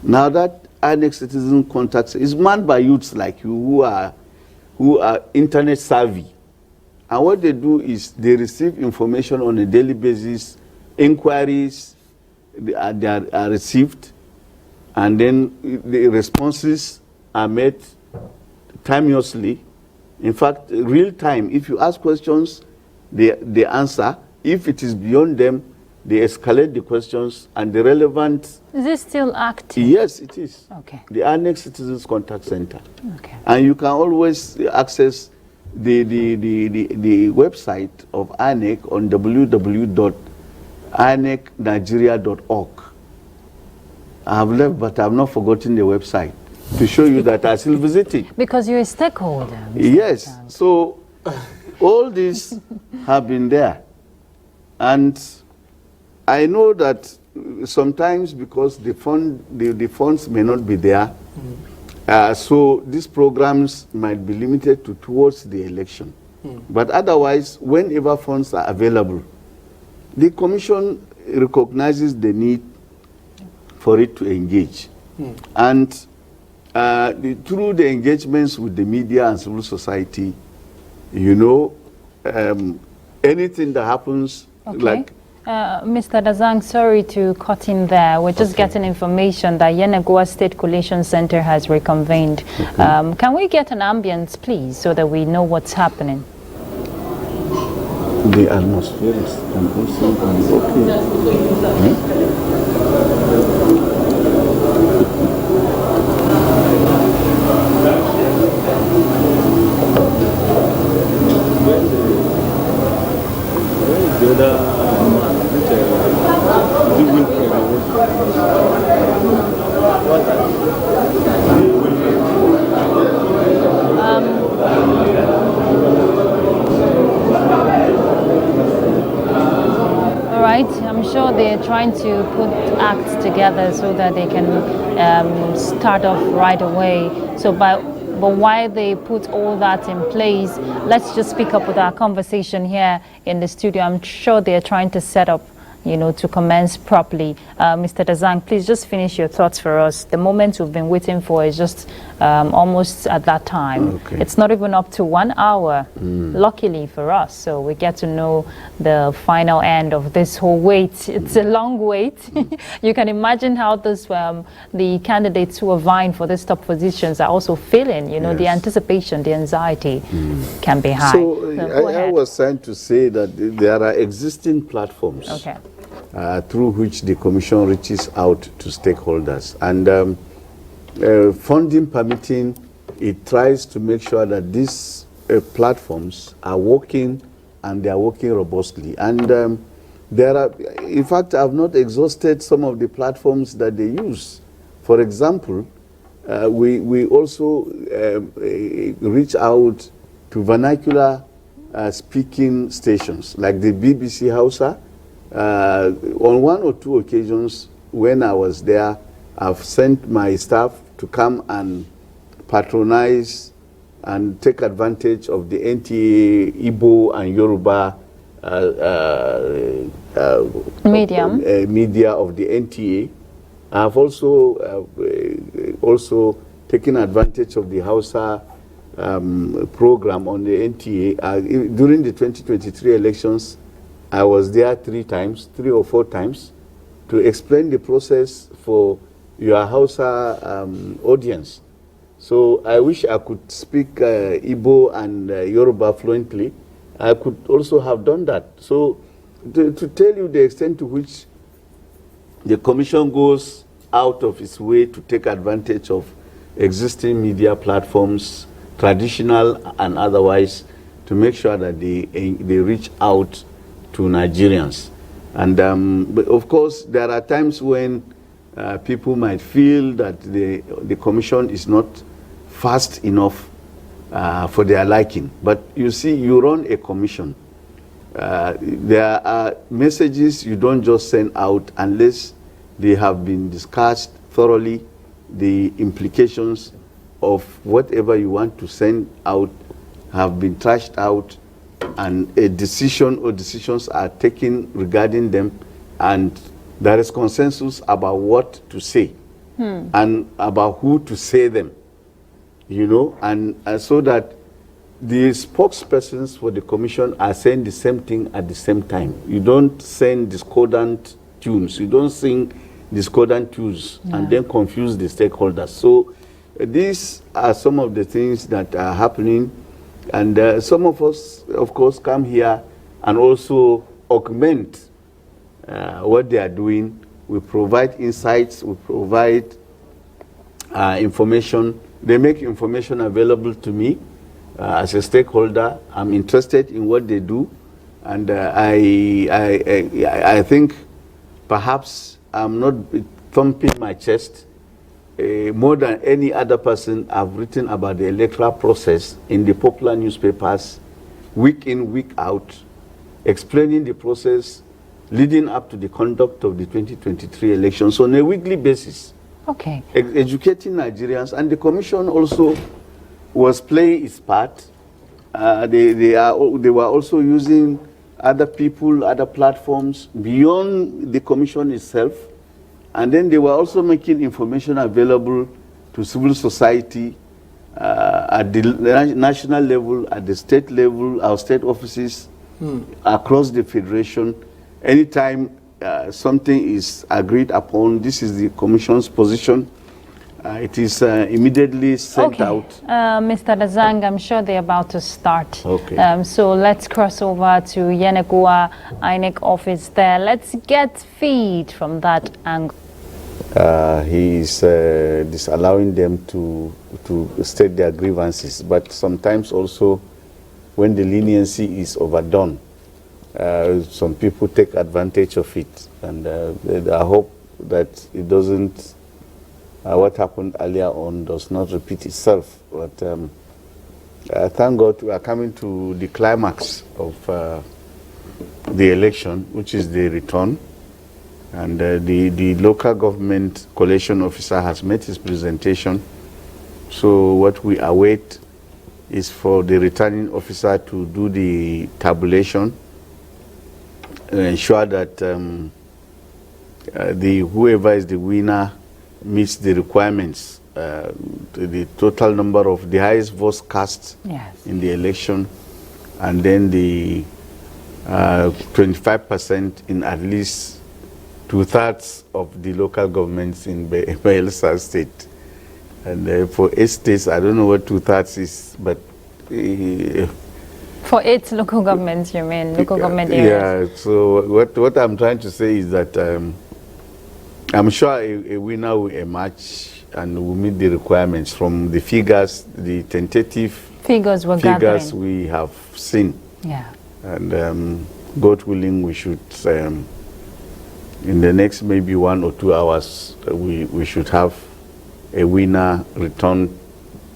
Now that INEC Citizen Contact is manned by youths like you who are internet savvy. And what they do is they receive information on a daily basis, inquiries they are received, and then the responses are made timeously. In fact, real time. If you ask questions, they answer. If it is beyond them, they escalate the questions, and the relevant... Is it still active? Yes, it is. Okay. The INEC Citizens Contact Center. Okay. And you can always access the website of INEC on www.inecnigeria.org. I have left, but I have not forgotten the website to show you that I still visiting. Because you're a stakeholder. Yes. So all these have been there. And I know that sometimes because the funds may not be there, so these programs might be limited towards the election. But otherwise, whenever funds are available, the Commission recognizes the need for it to engage. And through the engagements with the media and civil society, anything that happens, like... Mr. Dazang, sorry to cut in there. We're just getting information that Yenagoa State Collation Center has reconvened. Can we get an ambience, please, so that we know what's happening? The atmosphere can also be okay. All right, I'm sure they're trying to put acts together so that they can start off right away. But while they put all that in place, let's just pick up with our conversation here in the studio. I'm sure they're trying to set up, to commence properly. Mr. Dazang, please just finish your thoughts for us. The moment we've been waiting for is just almost at that time. Okay. It's not even up to 1 hour, luckily for us. So we get to know the final end of this whole wait. It's a long wait. You can imagine how the candidates who are vying for these top positions are also feeling. Yes. The anticipation, the anxiety can be high. So Go I ahead. was trying to say that there are existing platforms Okay. Through which the Commission reaches out to stakeholders. And funding permitting, it tries to make sure that these platforms are working and they are working robustly. And there are, in fact, I've not exhausted some of the platforms that they use. For example, we also reach out to vernacular speaking stations like the BBC Hausa. On 1 or 2 occasions when I was there, I've sent my staff to come and patronize and take advantage of the NTA, Igbo and Yoruba media of the NTA. I've also taken advantage of the Hausa program on the NTA. During the 2023 elections, I was there 3 or 4 times, to explain the process for your Hausa audience. So I wish I could speak Igbo and Yoruba fluently. I could also have done that. So to tell you the extent to which the Commission goes out of its way to take advantage of existing media platforms, traditional and otherwise, to make sure that they reach out to Nigerians. And but of course, there are times when people might feel that the Commission is not fast enough for their liking. But you see, you run a commission. There are messages you don't just send out unless they have been discussed thoroughly, the implications of whatever you want to send out have been trashed out, and a decision or decisions are taken regarding them, and there is consensus about what to say and about who to say them, and so that the spokespersons for the Commission are saying the same thing at the same time. You don't send discordant tunes. You don't sing discordant tunes and then confuse the stakeholders. So these are some of the things that are happening. And some of us, of course, come here and also augment what they are doing. We provide insights, we provide information. They make information available to me as a stakeholder. I'm interested in what they do. And I think perhaps I'm not thumping my chest. More than any other person, I've written about the electoral process in the popular newspapers, week in, week out, explaining the process leading up to the conduct of the 2023 elections on a weekly basis. Okay. Educating Nigerians, and the Commission also was playing its part. They were also using other people, other platforms beyond the Commission itself. And then they were also making information available to civil society at the national level, at the state level, our state offices, across the Federation. Anytime something is agreed upon, this is the Commission's position. It is immediately sent out. Mr. Dazang, I'm sure they're about to start. Okay. So let's cross over to Yenagoa INEC office there. Let's get feed from that angle. He is disallowing them to state their grievances, but sometimes also when the leniency is overdone, some people take advantage of it, and I hope that it doesn't, what happened earlier on does not repeat itself. But thank God we are coming to the climax of the election, which is the return. And the local government collation officer has made his presentation. So what we await is for the returning officer to do the tabulation, ensure that whoever is the winner meets the requirements, the total number of the highest votes cast in the election, and then the 25% in at least 2/3 of the local governments in Bayelsa state. And for 8 states, I don't know what 2/3 is, but... for 8 local governments, you mean, local government areas? Yeah, so what I'm trying to say is that I'm sure a winner will emerge and will meet the requirements from the figures, the tentative figures we have seen. Yeah. And God willing, we should... in the next maybe 1 or 2 hours, we should have a winner returned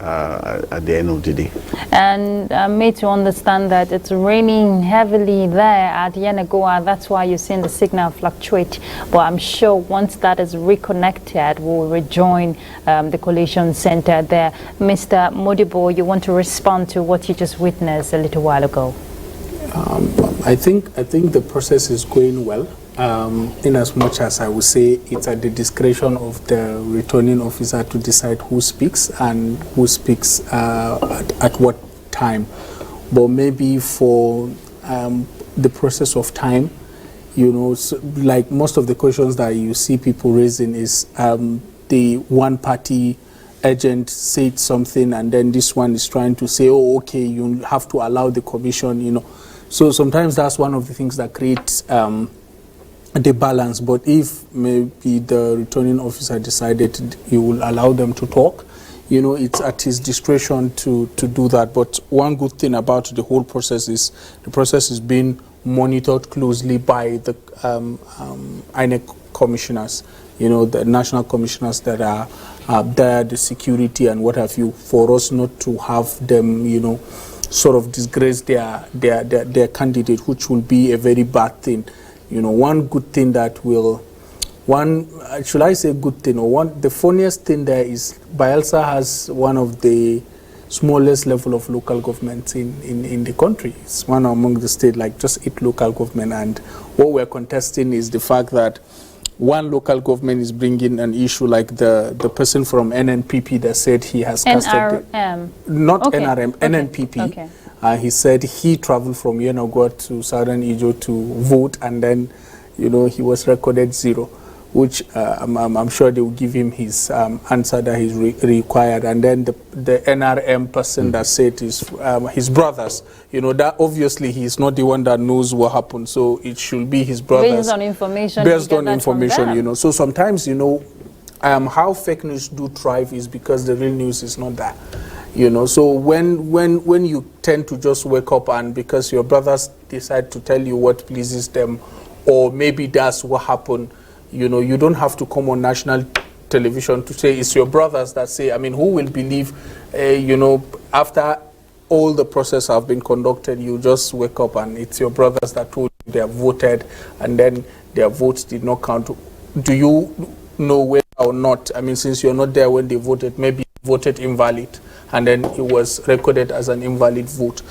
at the end of the day. And made to understand that it's raining heavily there at Yenagoa. That's why you're seeing the signal fluctuate. But I'm sure once that is reconnected, we'll rejoin the collation center there. Mr. Modibo, you want to respond to what you just witnessed a little while ago? I think the process is going well. In as much as I would say it's at the discretion of the returning officer to decide who speaks and who speaks at what time. But maybe for the process of time, you know, so like most of the questions that you see people raising is the one party agent said something and then this one is trying to say, oh, okay, you have to allow the commission, you know. So sometimes that's one of the things that creates the balance. But if maybe the returning officer decided he will allow them to talk, you know, it's at his discretion to do that. But one good thing about the whole process is the process is being monitored closely by the INEC commissioners, you know, the national commissioners that are there, the security and what have you, for us not to have them, you know, sort of disgrace their candidate, which will be a very bad thing. You know, one good thing that will, should I say good thing, or the funniest thing there is Bayelsa has one of the smallest level of local governments in the country. It's one among the state, like just 8 local government, and what we're contesting is the fact that one local government is bringing an issue like the person from NNPP that said he has casted... NRM. Not okay. NRM, okay. NNPP. Okay. He said he traveled from Yenagoa to Southern Ijo to vote, and then, you know, he was recorded 0, which I'm sure they will give him his answer that he's required. And then the NRM person that said his brothers, you know, that obviously he's not the one that knows what happened, so it should be his brothers. Based on information. Based on information, you know. So sometimes, you know, how fake news do thrive is because the real news is not there. You know, so when you tend to just wake up and because your brothers decide to tell you what pleases them, or maybe that's what happened, you know, you don't have to come on national television to say it's your brothers that say. I mean, who will believe, you know, after all the process have been conducted, you just wake up and it's your brothers that told you they have voted and then their votes did not count. Do you know whether or not, I mean, since you're not there when they voted, maybe you voted invalid, and then it was recorded as an invalid vote.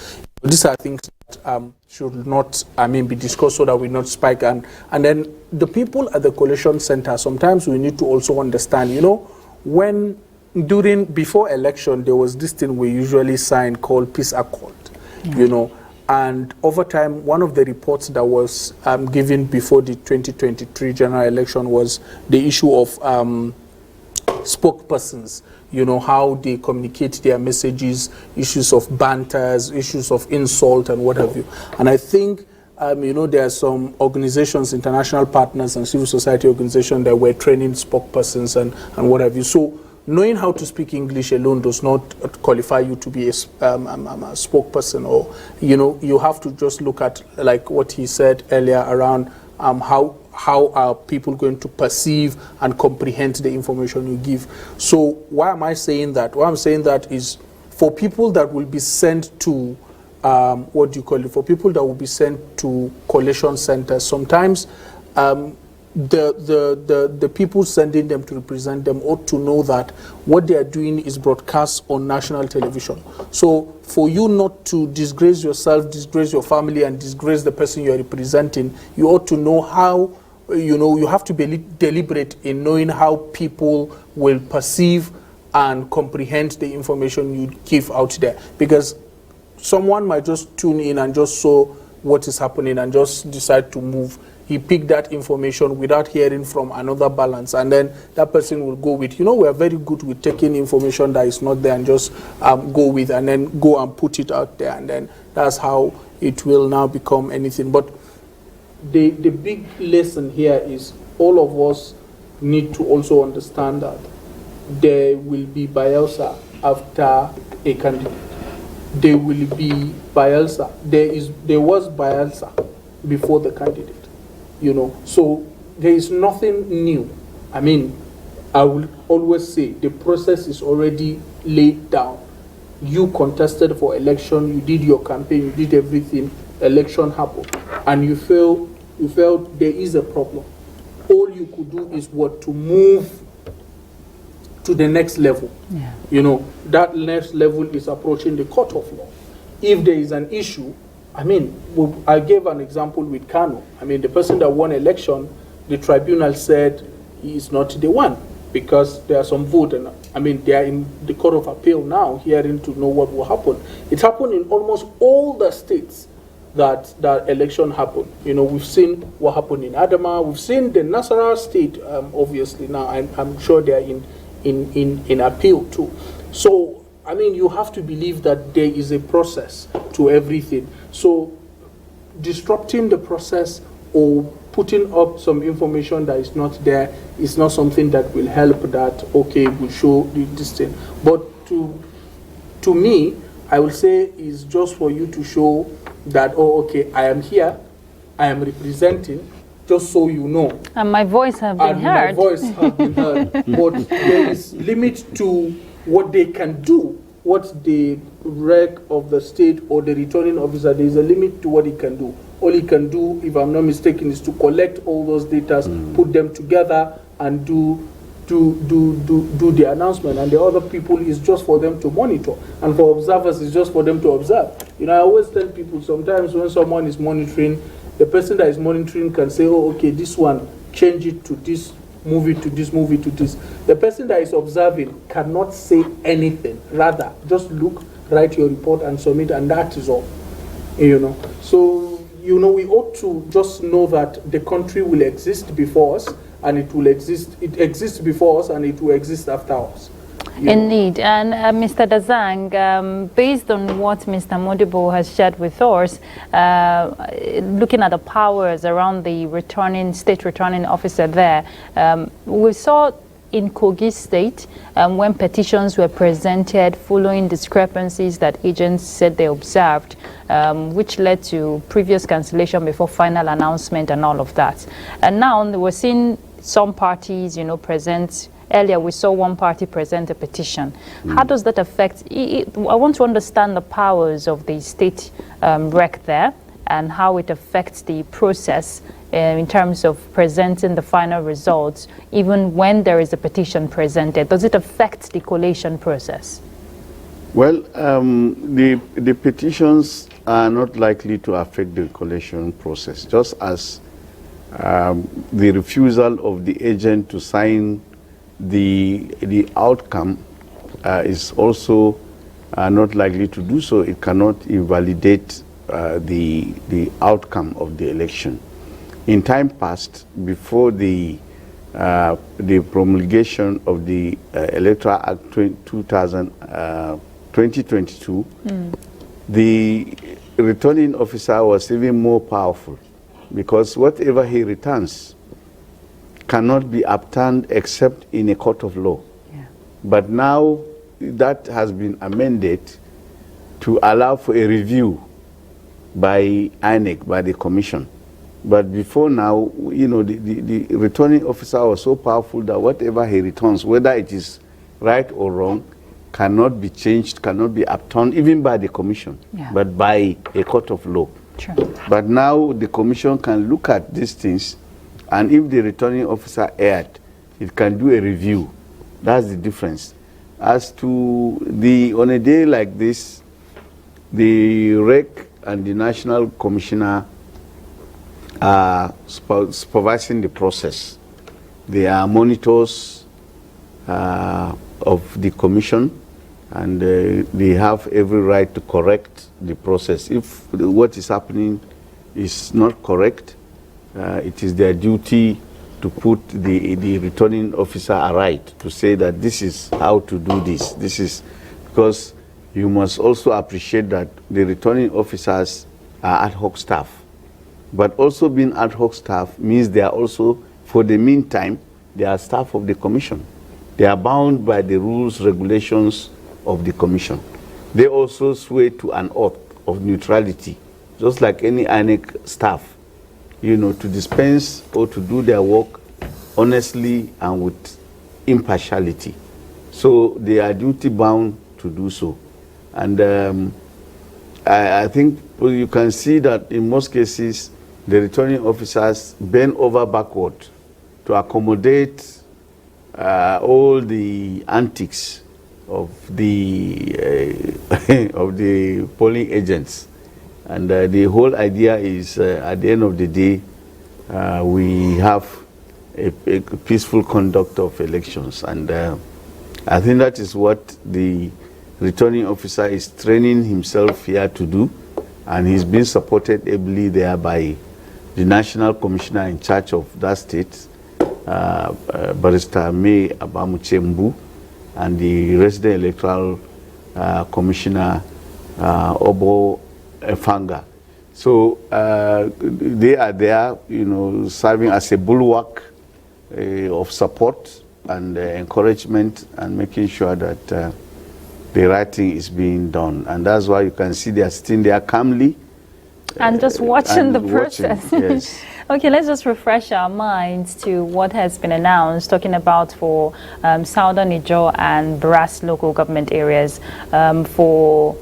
These are things that should not, I mean, be discussed so that we not spike. And then the people at the collation center, sometimes we need to also understand, you know, when before election, there was this thing we usually sign called peace accord, you know, and over time, one of the reports that was given before the 2023 general election was the issue of spokespersons, you know, how they communicate their messages, issues of banters, issues of insult and what have you. And I think, you know, there are some organizations, international partners and civil society organizations that were training spokespersons and what have you. So knowing how to speak English alone does not qualify you to be a spokesperson, or, you know, you have to just look at, like what he said earlier around how are people going to perceive and comprehend the information you give. So why am I saying that? Why I'm saying that is for people that will be sent to, what do you call it, for people that will be sent to collation centers, sometimes the people sending them to represent them ought to know that what they are doing is broadcast on national television. So for you not to disgrace yourself, disgrace your family, and disgrace the person you are representing, you ought to know how, you know, you have to be deliberate in knowing how people will perceive and comprehend the information you give out there. Because someone might just tune in and just saw what is happening and just decide to move. He picked that information without hearing from another balance, and then that person will go with, you know, we are very good with taking information that is not there and just go with, and then go and put it out there, and then that's how it will now become anything. But the big lesson here is all of us need to also understand that there will be Bayelsa after a candidate. There will be Bayelsa. There was Bayelsa before the candidate. You know, so there is nothing new. I mean, I will always say the process is already laid down. You contested for election, you did your campaign, you did everything, election happened, and you felt there is a problem. All you could do is what? To move to the next level. Yeah. You know, that next level is approaching the court of law. If there is an issue, I mean, I gave an example with Kano. I mean, the person that won election, the tribunal said he is not the one because there are some vote, and I mean, they are in the court of appeal now, hearing to know what will happen. It happened in almost all the states that election happened. You know, we've seen what happened in Adama. We've seen the Nasarawa state, obviously now. I'm sure they are in appeal too. So, I mean, you have to believe that there is a process to everything. So disrupting the process or putting up some information that is not there is not something that will help that, okay, we'll show this thing. But to me, I will say is just for you to show that, oh, okay, I am here, I am representing, just so you know. And my voice has been heard. My voice has been heard. But there is limit to what they can do. What the rec of the state or the returning officer, there is a limit to what he can do. All he can do, if I'm not mistaken, is to collect all those data, put them together, and do the announcement. And the other people is just for them to monitor, and for observers is just for them to observe. You know, I always tell people sometimes when someone is monitoring, the person that is monitoring can say, oh, okay, this one, change it to this, move it to this, move it to this. The person that is observing cannot say anything. Rather, just look, write your report and submit, and that is all. You know, so, you know, we ought to just know that the country will exist before us, and it exists before us, and it will exist after us. Indeed. And Mr. Dazang, based on what Mr. Modibo has shared with us, looking at the powers around the state returning officer there, we saw in Kogi State, when petitions were presented following discrepancies that agents said they observed, which led to previous cancellation before final announcement and all of that. And now we're seeing some parties, you know, present. Earlier, we saw one party present a petition. How does that affect? I want to understand the powers of the state rec there and how it affects the process in terms of presenting the final results, even when there is a petition presented. Does it affect the collation process? Well, the petitions are not likely to affect the collation process, just as the refusal of the agent to sign the outcome is also not likely to do so. It cannot invalidate the outcome of the election. In time past, before the the promulgation of the Electoral Act 2022, the returning officer was even more powerful, because whatever he returns cannot be upturned except in a court of law. Yeah. But now that has been amended to allow for a review by INEC, by the commission. But before now, you know, the returning officer was so powerful that whatever he returns, whether it is right or wrong, cannot be changed, cannot be upturned, even by the commission, but by a court of law. Sure. But now the commission can look at these things, and if the returning officer erred, it can do a review. That's the difference. As to on a day like this, the REC and the National Commissioner are supervising the process. They are monitors of the commission, and they have every right to correct the process. If what is happening is not correct, it is their duty to put the returning officer aright, to say that this is how to do this. This is because you must also appreciate that the returning officers are ad hoc staff. But also being ad hoc staff means they are also, for the meantime, they are staff of the commission. They are bound by the rules, regulations of the commission. They also swear to an oath of neutrality, just like any INEC staff, you know, to dispense or to do their work honestly and with impartiality. So they are duty bound to do so. And I think you can see that in most cases, the returning officers bend over backward to accommodate all the antics of the of the polling agents. And the whole idea is, at the end of the day, we have a peaceful conduct of elections. And I think that is what the returning officer is training himself here to do. And he's been supported ably there by the National Commissioner in charge of that state, Barrister May Abamuchembu, and the Resident Electoral Commissioner Obo Efanga. So they are there, you know, serving as a bulwark of support and encouragement, and making sure that the right thing is being done. And that's why you can see they are sitting there calmly and just watching the process. Yes. Okay, let's just refresh our minds to what has been announced, talking about for Southern Ijaw and Brass local government areas. For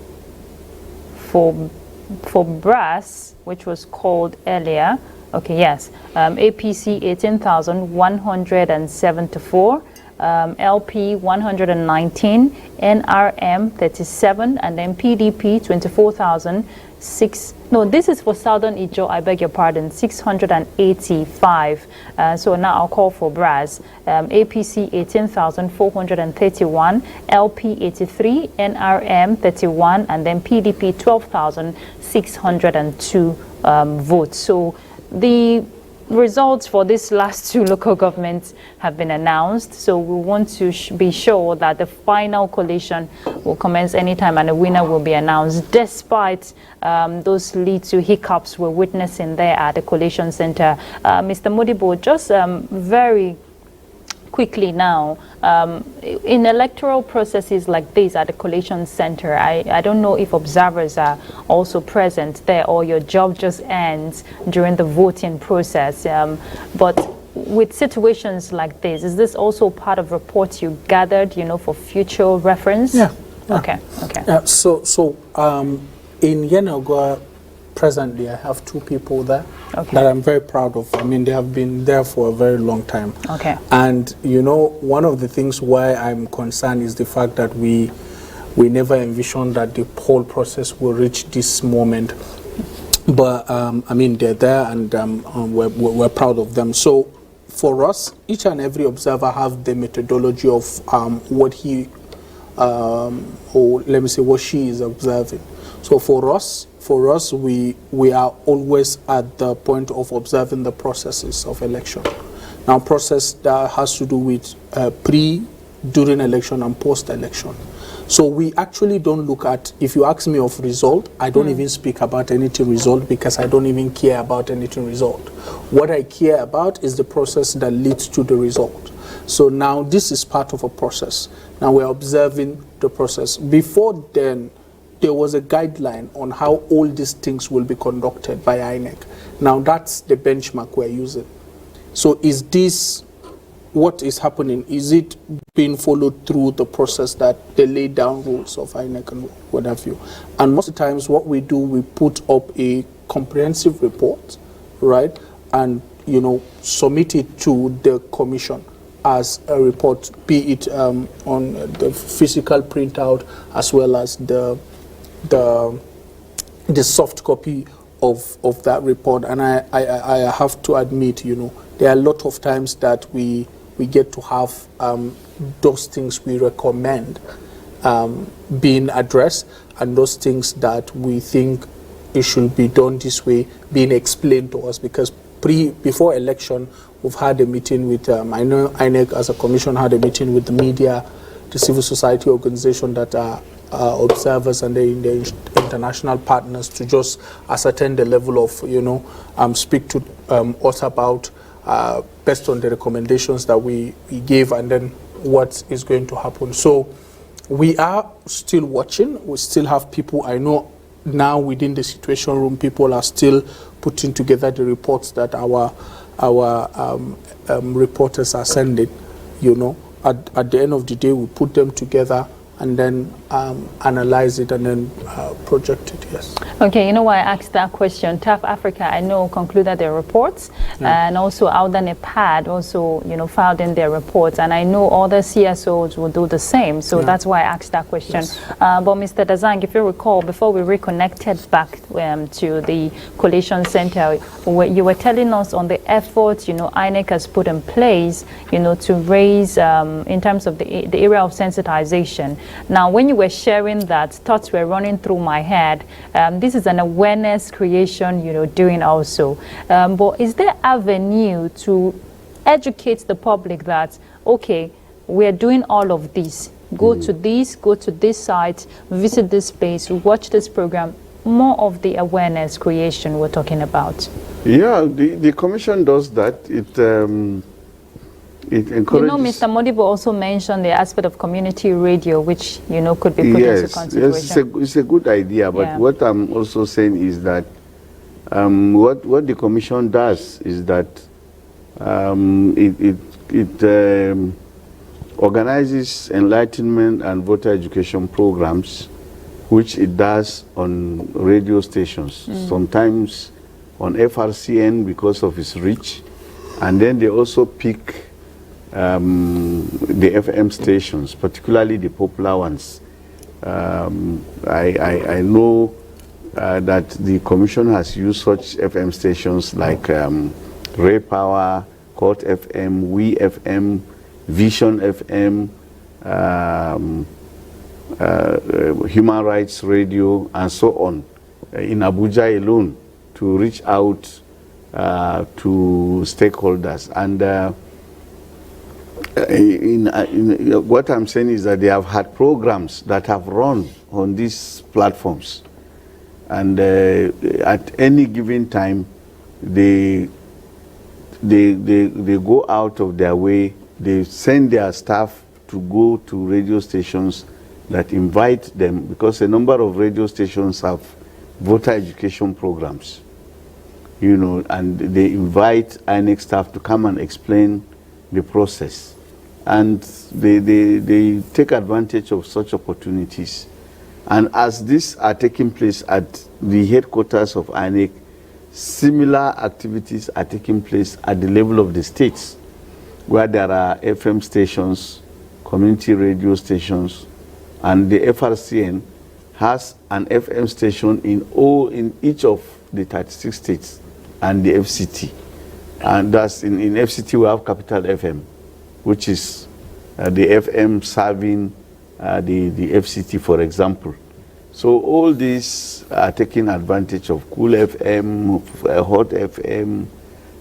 Brass, which was called earlier, okay, yes, APC 18,174, LP 119, NRM 37, and then PDP 24,006. No, this is for Southern Ijaw, I beg your pardon, 685. So now I'll call for Brass. APC 18,431, LP 83, NRM 31, and then PDP 12,602 votes. So the results for these last two local governments have been announced, so we want to be sure that the final collation will commence anytime and a winner will be announced, despite those little hiccups we're witnessing there at the collation center. Mr. Modibo, just very quickly now, in electoral processes like this at the collation center, I don't know if observers are also present there, or your job just ends during the voting process. But with situations like this, is this also part of reports you gathered, you know, for future reference? Yeah. Okay. So in Yenagoa, presently, I have two people there that I'm very proud of. I mean, they have been there for a very long time. Okay. And, you know, one of the things why I'm concerned is the fact that we never envisioned that the whole process will reach this moment. But, I mean, they're there, and we're proud of them. So, for us, each and every observer have the methodology of what he, or let me say, what she is observing. So for us, we are always at the point of observing the processes of election. Now, process that has to do with pre, during election, and post-election. So we actually don't look at, if you ask me of result, I don't even speak about anything result because I don't even care about anything result. What I care about is the process that leads to the result. So now this is part of a process. Now we're observing the process. Before then, there was a guideline on how all these things will be conducted by INEC. Now that's the benchmark we're using. So is this what is happening? Is it being followed through the process that they lay down rules of INEC and what have you? And most of the times what we do, we put up a comprehensive report, right? And, you know, submit it to the commission as a report, be it on the physical printout as well as the soft copy of that report. And I have to admit, you know, there are a lot of times that we get to have those things we recommend being addressed, and those things that we think it should be done this way being explained to us. Because before election, we've had a meeting with, I know INEC as a commission had a meeting with the media, the civil society organization that are observers and the international partners to just ascertain the level of, you know, speak to us about based on the recommendations that we gave and then what is going to happen. So we are still watching. We still have people, I know now within the situation room, people are still putting together the reports that our reporters are sending. You know, at the end of the day, we put them together and then analyze it and then project it, yes. Okay, you know why I asked that question? TAF Africa, I know, concluded their reports, and also Alda Nepad also, you know, filed in their reports, and I know other CSOs will do the same, so that's why I asked that question. Yes. But Mr. Dazang, if you recall, before we reconnected back to the Coalition Center, you were telling us on the efforts, you know, INEC has put in place, you know, to raise, in terms of the area of sensitization. Now, when you were sharing that, thoughts were running through my head. This is an awareness creation, you know, doing also. But is there avenue to educate the public that, okay, we're doing all of this. Go to this site, visit this space, watch this program. More of the awareness creation we're talking about. Yeah, the commission does that. It encourages. You know, Mr. Modibo also mentioned the aspect of community radio, which, you know, could be put into consideration. Yes, it's a good idea. But what I'm also saying is that what the commission does is that it organizes enlightenment and voter education programs, which it does on radio stations, sometimes on FRCN because of its reach, and then they also pick the FM stations, particularly the popular ones. I know that the commission has used such FM stations like Ray Power, Court FM, We FM, Vision FM, Human Rights Radio, and so on, in Abuja alone, to reach out to stakeholders. And what I'm saying is that they have had programs that have run on these platforms, and at any given time, they go out of their way. They send their staff to go to radio stations that invite them, because a number of radio stations have voter education programs, you know, and they invite INEC staff to come and explain the process. And they take advantage of such opportunities. And as these are taking place at the headquarters of INEC, similar activities are taking place at the level of the states, where there are FM stations, community radio stations, and the FRCN has an FM station in each of the 36 states and the FCT. And that's in FCT we have Capital FM, which is the FM serving the FCT, for example. So all these are taking advantage of Cool FM, Hot FM,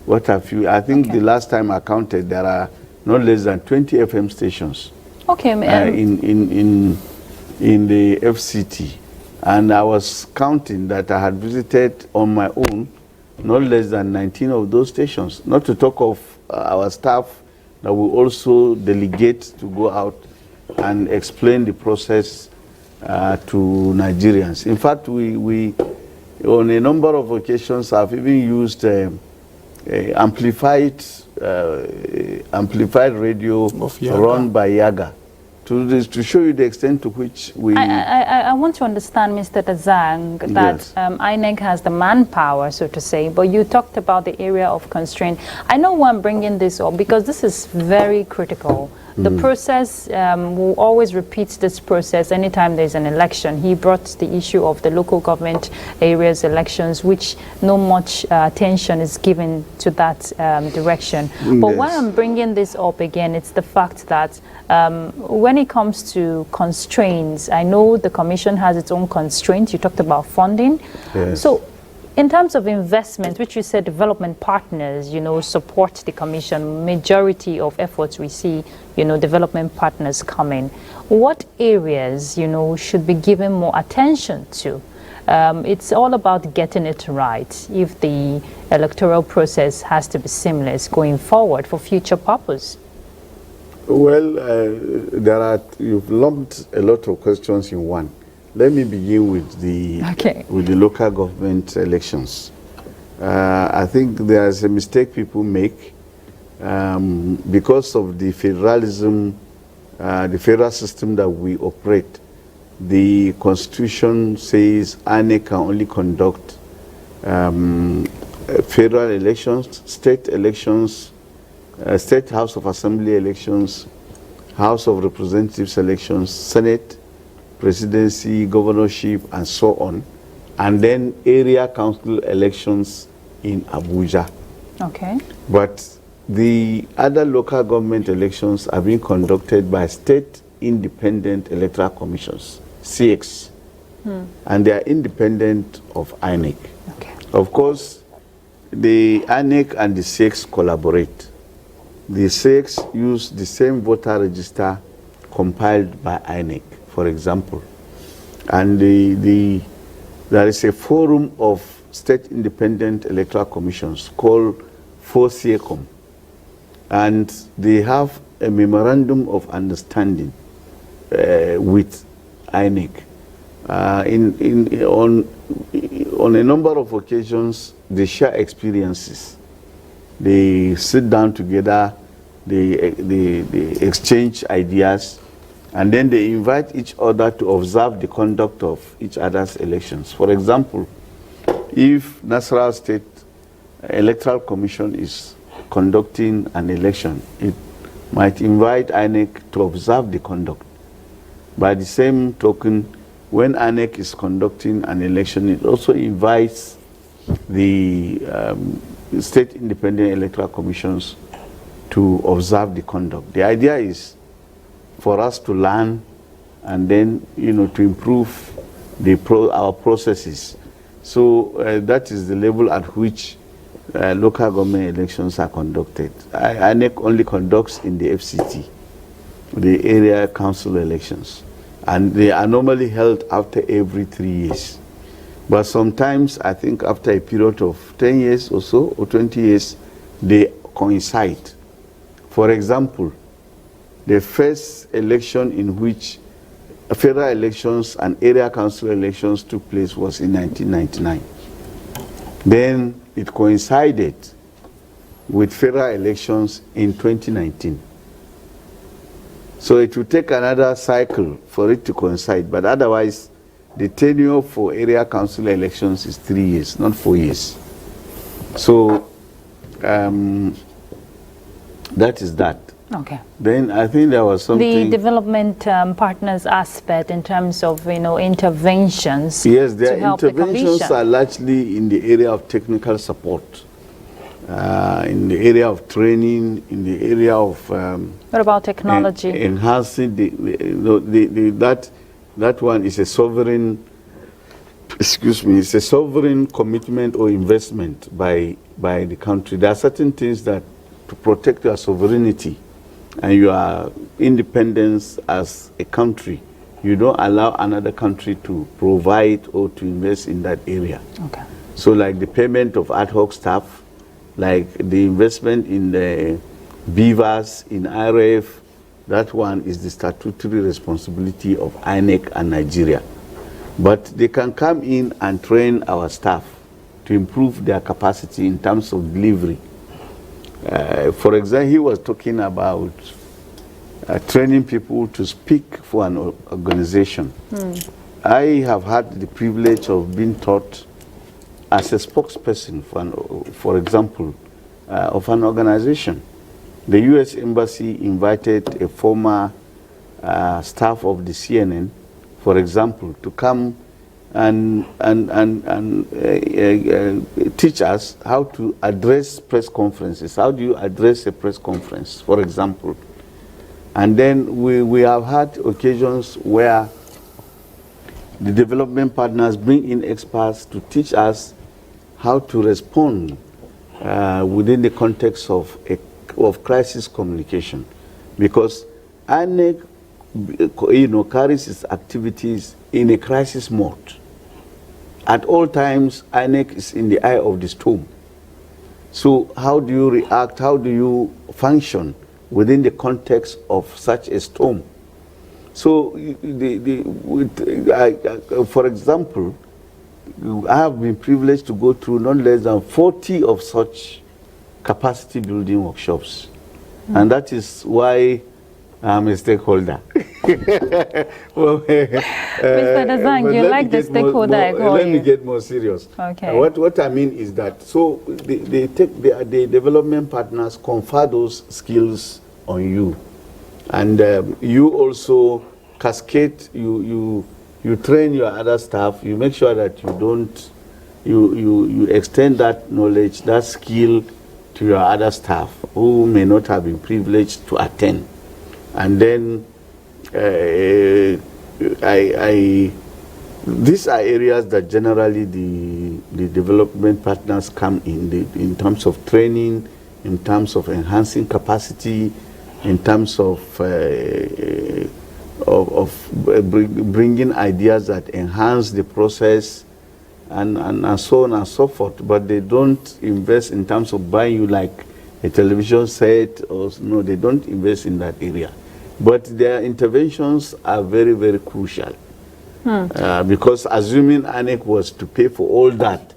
what have you. I think the last time I counted, there are not less than 20 FM stations in the FCT. And I was counting that I had visited on my own not less than 19 of those stations, not to talk of our staff that will also delegate to go out and explain the process to Nigerians. In fact, we on a number of occasions have even used amplified radio run by Yaga to show you the extent to which we... I want to understand, Mr. Dazang, that yes. INEC has the manpower, so to say, but you talked about the area of constraint. I know why I'm bringing this up, because this is very critical. The process, will always repeat this process anytime there's an election. He brought the issue of the local government areas elections, which no much attention is given to that direction. But why I'm bringing this up again, it's the fact that when it comes to constraints, I know the Commission has its own constraints. You talked about funding. Yes. So in terms of investment, which you said development partners, support the Commission, majority of efforts we see, development partners coming. What areas, should be given more attention to? It's all about getting it right if the electoral process has to be seamless going forward for future purpose. Well, you've lumped a lot of questions in one. Let me begin with the local government elections. I think there's a mistake people make because of the federalism, the federal system that we operate. The Constitution says INEC can only conduct federal elections, state elections, state House of Assembly elections, House of Representatives elections, Senate, presidency, governorship, and so on, and then area council elections in Abuja. Okay. But the other local government elections are being conducted by state independent electoral commissions, CX, and they are independent of INEC. Okay. Of course, the INEC and the CX collaborate. The CX use the same voter register compiled by INEC, for example. And there is a forum of state independent electoral commissions called FOSIECOM. And they have a memorandum of understanding with INEC. On a number of occasions, they share experiences. They sit down together, they exchange ideas, and then they invite each other to observe the conduct of each other's elections. For example, if Nasarawa State Electoral Commission is conducting an election, it might invite INEC to observe the conduct. By the same token, when INEC is conducting an election, it also invites the state independent electoral commissions to observe the conduct. The idea is for us to learn and then, to improve our processes. So that is the level at which local government elections are conducted. INEC only conducts in the FCT, the area council elections. And they are normally held after every 3 years. But sometimes, I think after a period of 10 years or so, or 20 years, they coincide. For example, the first election in which federal elections and area council elections took place was in 1999. Then it coincided with federal elections in 2019. So it will take another cycle for it to coincide, but otherwise, the tenure for area council elections is 3 years, not 4 years. So that is that. Okay. Then I think there was something... The development partners aspect in terms of, interventions. Yes, their interventions are largely in the area of technical support, in the area of training, in the area of... what about technology? Enhancing that one is a sovereign excuse me, it's a sovereign commitment or investment by the country. There are certain things that to protect your sovereignty and your independence as a country, you don't allow another country to provide or to invest in that area. Okay. So like the payment of ad hoc staff, like the investment in the beavers, in IRF, that one is the statutory responsibility of INEC and Nigeria. But they can come in and train our staff to improve their capacity in terms of delivery. For example, he was talking about training people to speak for an organization. I have had the privilege of being taught as a spokesperson for example, of an organization. The U.S. Embassy invited a former staff of the CNN, for example, to come and teach us how to address press conferences. How do you address a press conference, for example? And then we have had occasions where the development partners bring in experts to teach us how to respond within the context of crisis communication, because INEC, carries its activities in a crisis mode. At all times, INEC is in the eye of the storm. So how do you react? How do you function within the context of such a storm? So, for example, I have been privileged to go through not less than 40 of such capacity building workshops. And that is why I'm a stakeholder. Mr. Dazang, you like the stakeholder I call Let you. me get more serious. Okay. What I mean is that, so the development partners confer those skills on you. And you also cascade, you train your other staff, you make sure that you extend that knowledge, that skill to your other staff who may not have been privileged to attend. And then these are areas that generally the development partners come in terms of training, in terms of enhancing capacity, in terms of bringing ideas that enhance the process, and so on and so forth. But they don't invest in terms of buying you like a television set, or no, they don't invest in that area. But their interventions are very, very crucial. Because assuming INEC was to pay for all that,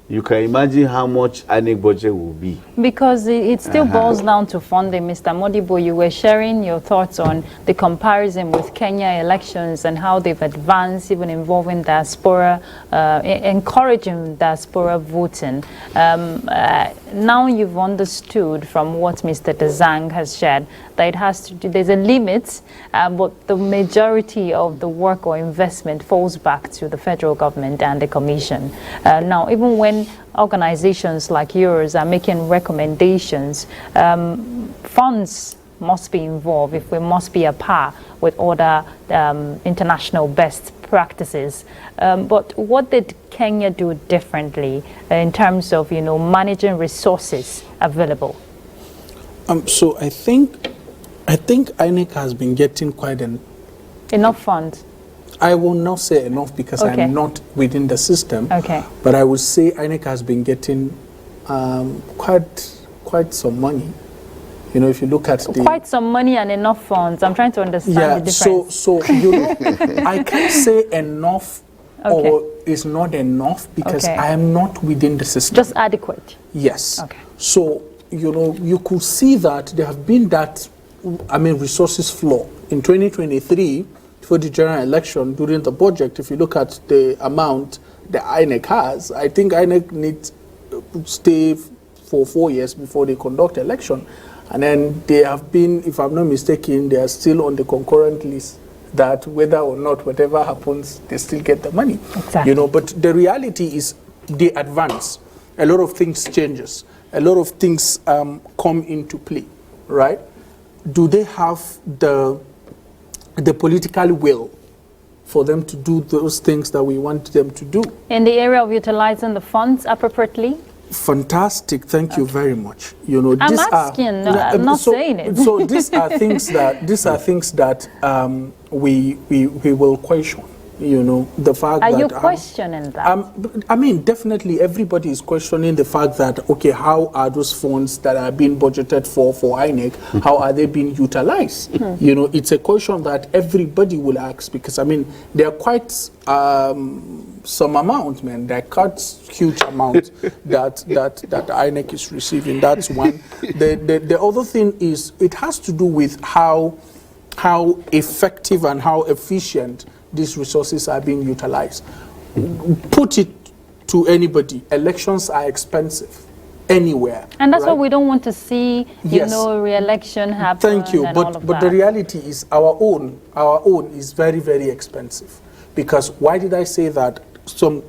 you can imagine how much INEC budget will be. Because it still boils down to funding. Mr. Modibo, you were sharing your thoughts on the comparison with Kenya elections and how they've advanced, even involving diaspora, encouraging diaspora voting. Now you've understood from what Mr. Dazang has shared that it has to do, there's a limit, but the majority of the work or investment falls back to the federal government and the commission. Now, even when organizations like yours are making recommendations, funds must be involved if we must be a par with other international best practices. But what did Kenya do differently in terms of, managing resources available? So I think INEC has been getting quite enough funds. I will not say enough because Okay. I'm not within the system. Okay. But I would say INEC has been getting quite some money. If you look at Quite some money and enough funds. I'm trying to understand the difference. So I can't say enough or it's not enough because I am not within the system. Just adequate. Yes. Okay. So, you could see that there have been that, resources flow. In 2023, for the general election, during the budget, if you look at the amount the INEC has, I think INEC needs to stay for 4 years before they conduct election. And then they have been, if I'm not mistaken, they are still on the concurrent list that whether or not whatever happens, they still get the money. Exactly. But the reality is they advance. A lot of things changes. A lot of things come into play, right? Do they have the political will for them to do those things that we want them to do. In the area of utilizing the funds appropriately? Fantastic, thank you very much. You know, I'm asking, I'm not saying it. So these are things that we will question. You know, the fact that... Are you questioning that? I mean, definitely everybody is questioning the fact that, okay, how are those funds that are being budgeted for INEC, how are they being utilized? You know, it's a question that everybody will ask, because, I mean, they are quite some amount, man. They're quite huge amount that INEC is receiving. That's one. The other thing is, it has to do with how effective and how efficient these resources are being utilized. Put it to anybody, elections are expensive anywhere. And that's right? what we don't want to see, you know, re-election happen. Thank you, but the reality is our own is very, very expensive. Because why did I say that?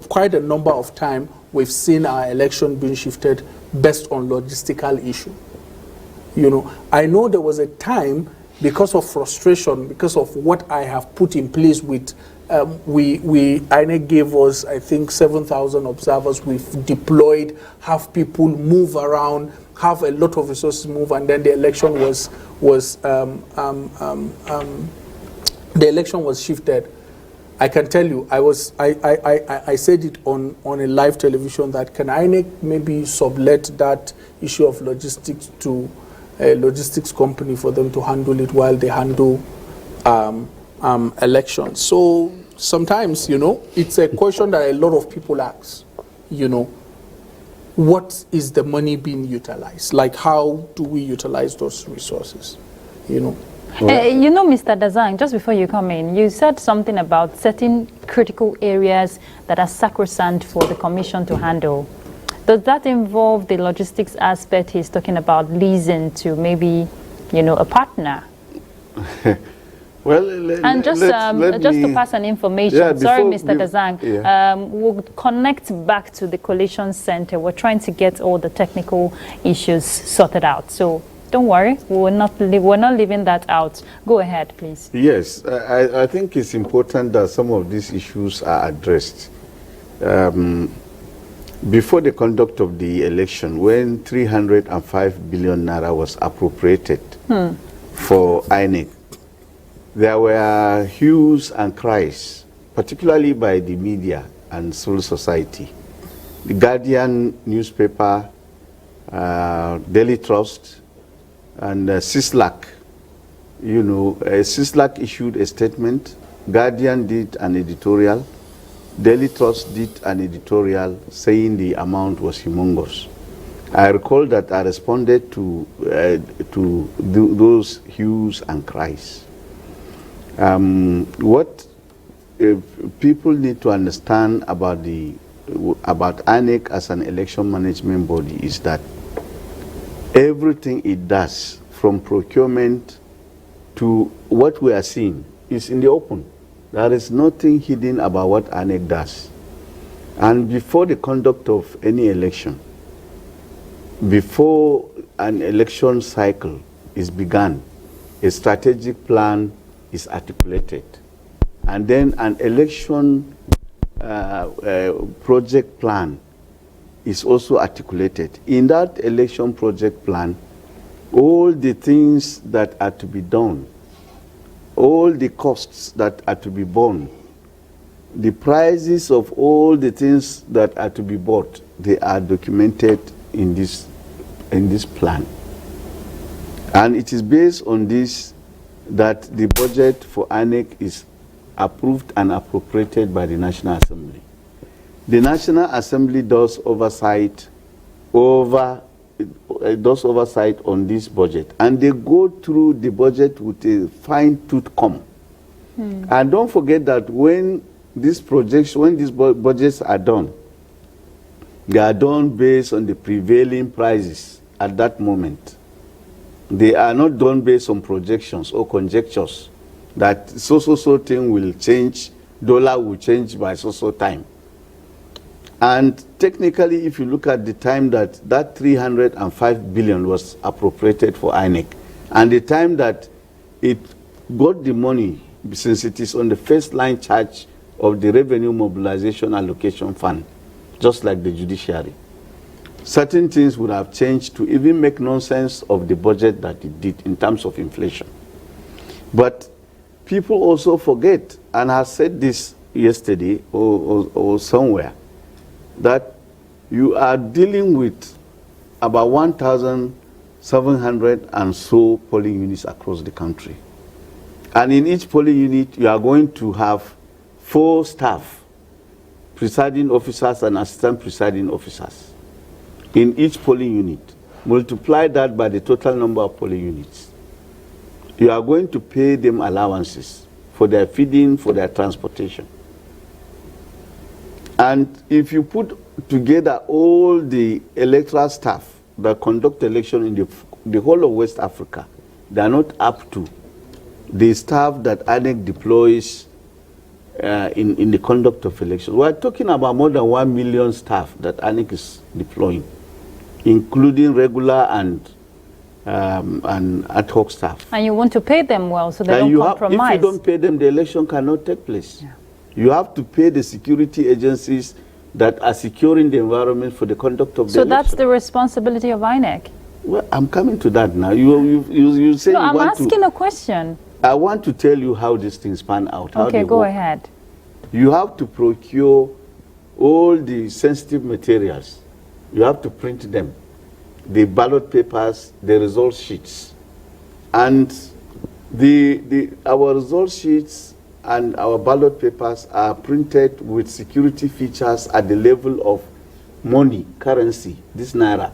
Quite a number of time we've seen our election being shifted based on logistical issue. You know, I know there was a time, because of frustration, because of what I have put in place with, INEC gave us, I think, 7,000 observers. We've deployed, have people move around, have a lot of resources move, and then the election was shifted. I can tell you, I said it on a live television that can INEC maybe sublet that issue of logistics to a logistics company for them to handle it while they handle elections. So sometimes, you know, it's a question that a lot of people ask, you know, what is the money being utilized? Like, how do we utilize those resources, you know? You know, Mr. Dazang, just before you come in, you said something about certain critical areas that are sacrosanct for the Commission to handle. Does that involve the logistics aspect he's talking about, leasing to maybe, you know, a partner? Well, and just to pass an information, sorry, Mr. Dazang, we'll connect back to the Coalition Center. We're trying to get all the technical issues sorted out. So don't worry, we're not leaving that out. Go ahead, please. Yes, I think it's important that some of these issues are addressed. Before the conduct of the election, when 305 billion naira was appropriated for INEC, there were hues and cries, particularly by the media and civil society. The Guardian newspaper, Daily Trust, and CISLAC. You know, CISLAC issued a statement, Guardian did an editorial, Daily Trust did an editorial saying the amount was humongous. I recall that I responded to those hues and cries. What people need to understand about INEC as an election management body is that everything it does, from procurement to what we are seeing, is in the open. There is nothing hidden about what INEC does. And before the conduct of any election, before an election cycle is begun, a strategic plan is articulated. And then an election project plan is also articulated. In that election project plan, all the things that are to be done, all the costs that are to be borne, the prices of all the things that are to be bought, they are documented in this plan. And it is based on this that the budget for INEC is approved and appropriated by the National Assembly. The National Assembly does oversight on this budget, and they go through the budget with a fine-tooth comb. And don't forget that when these budgets are done, they are done based on the prevailing prices at that moment. They are not done based on projections or conjectures that so thing will change, dollar will change by so time. And technically, if you look at the time that 305 billion was appropriated for INEC, and the time that it got the money since it is on the first line charge of the Revenue Mobilization Allocation Fund, just like the judiciary. Certain things would have changed to even make nonsense of the budget that it did in terms of inflation. But people also forget, and I said this yesterday or somewhere, that you are dealing with about 1,700 and so polling units across the country. And in each polling unit, you are going to have 4 staff, presiding officers and assistant presiding officers in each polling unit. Multiply that by the total number of polling units. You are going to pay them allowances for their feeding, for their transportation. And if you put together all the electoral staff that conduct election in the whole of West Africa, they are not up to the staff that INEC deploys in the conduct of elections. We are talking about more than 1 million staff that INEC is deploying, including regular and ad hoc staff. And you want to pay them well so they don't compromise. If you don't pay them, the election cannot take place. Yeah. You have to pay the security agencies that are securing the environment for the conduct of the election. So that's the responsibility of INEC? Well, I'm coming to that now. You say no, you I'm want asking a question. I want to tell you how these things pan out. Okay, go ahead. You have to procure all the sensitive materials. You have to print them. The ballot papers, the result sheets. And our result sheets and our ballot papers are printed with security features at the level of money, currency, this naira.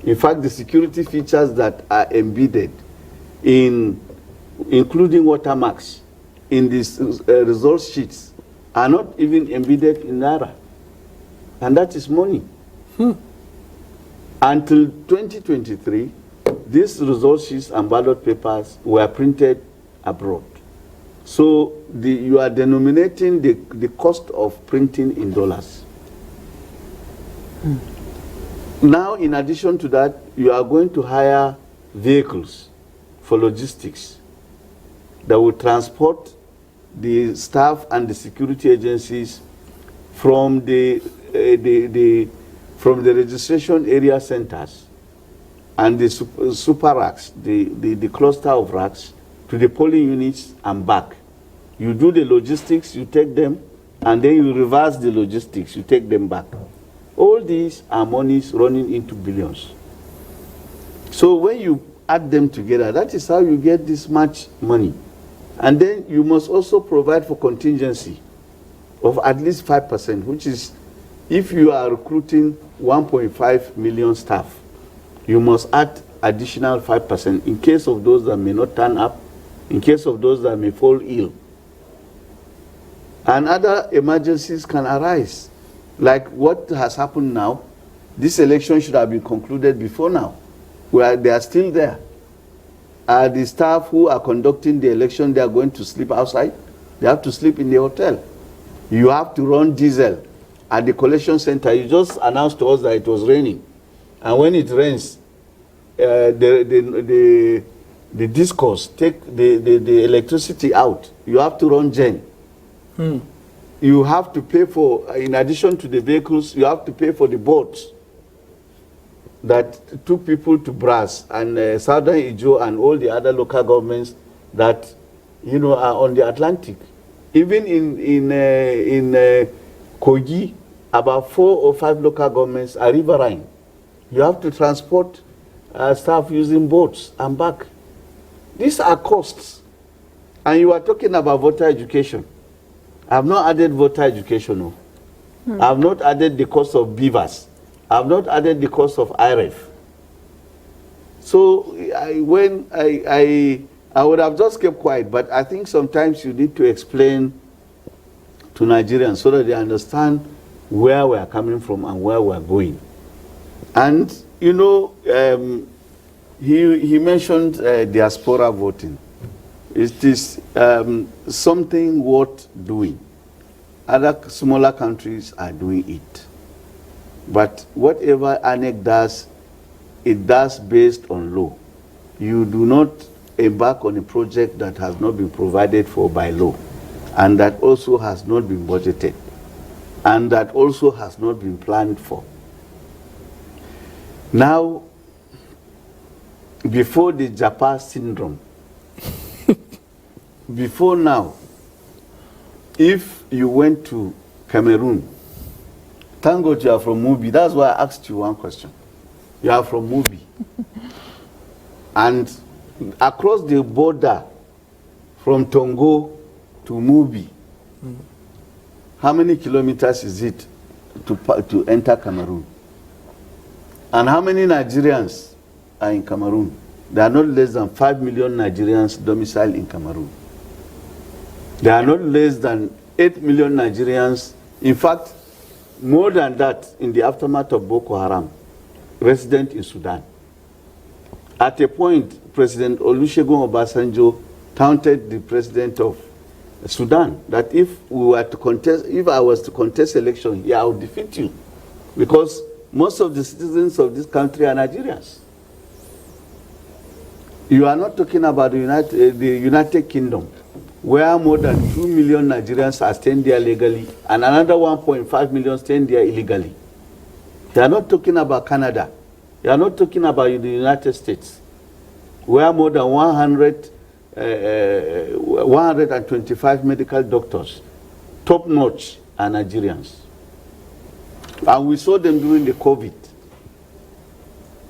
In fact, the security features that are embedded in, including watermarks, in these result sheets are not even embedded in naira. And that is money. Until 2023, these result sheets and ballot papers were printed abroad. So you are denominating the cost of printing in dollars. Now, in addition to that, you are going to hire vehicles for logistics that will transport the staff and the security agencies from the registration area centers and the super racks, the cluster of racks, to the polling units and back. You do the logistics, you take them, and then you reverse the logistics, you take them back. All these are monies running into billions. So when you add them together, that is how you get this much money. And then you must also provide for contingency of at least 5%, which is, if you are recruiting 1.5 million staff, you must add additional 5% in case of those that may not turn up, in case of those that may fall ill. And other emergencies can arise, like what has happened now. This election should have been concluded before now, where they are still there. The staff who are conducting the election, they are going to sleep outside. They have to sleep in the hotel. You have to run diesel at the collection center. You just announced to us that it was raining. And when it rains, the discos take the electricity out. You have to run gen. You have to pay for, in addition to the vehicles, you have to pay for the boats that took people to Brass and Southern Ijo and all the other local governments that, you know, are on the Atlantic. Even in Kogi, about 4 or 5 local governments are riverine. You have to transport staff using boats and back. These are costs. And you are talking about voter education. I have not added voter education. No. I have not added the cost of beavers. I have not added the cost of IRF. So I would have just kept quiet, but I think sometimes you need to explain to Nigerians so that they understand where we are coming from and where we are going. And, you know, he mentioned diaspora voting. It is something worth doing. Other smaller countries are doing it. But whatever INEC does, it does based on law. You do not embark on a project that has not been provided for by law, and that also has not been budgeted, and that also has not been planned for. Now, before the Japa syndrome, before now, if you went to Cameroon, thank God you are from Mubi. That's why I asked you one question. You are from Mubi. And across the border from Tongo to Mubi, how many kilometers is it to enter Cameroon? And how many Nigerians are in Cameroon? There are not less than 5 million Nigerians domiciled in Cameroon. There are not less than 8 million Nigerians, in fact, more than that in the aftermath of Boko Haram, resident in Sudan. At a point, President Olusegun Obasanjo taunted the president of Sudan that if I was to contest election here, I would defeat you, because most of the citizens of this country are Nigerians. You are not talking about the United Kingdom, where more than 2 million Nigerians are staying there legally, and another 1.5 million staying there illegally. You are not talking about Canada. You are not talking about the United States, where more than 125 medical doctors, top-notch, are Nigerians. And we saw them during the COVID.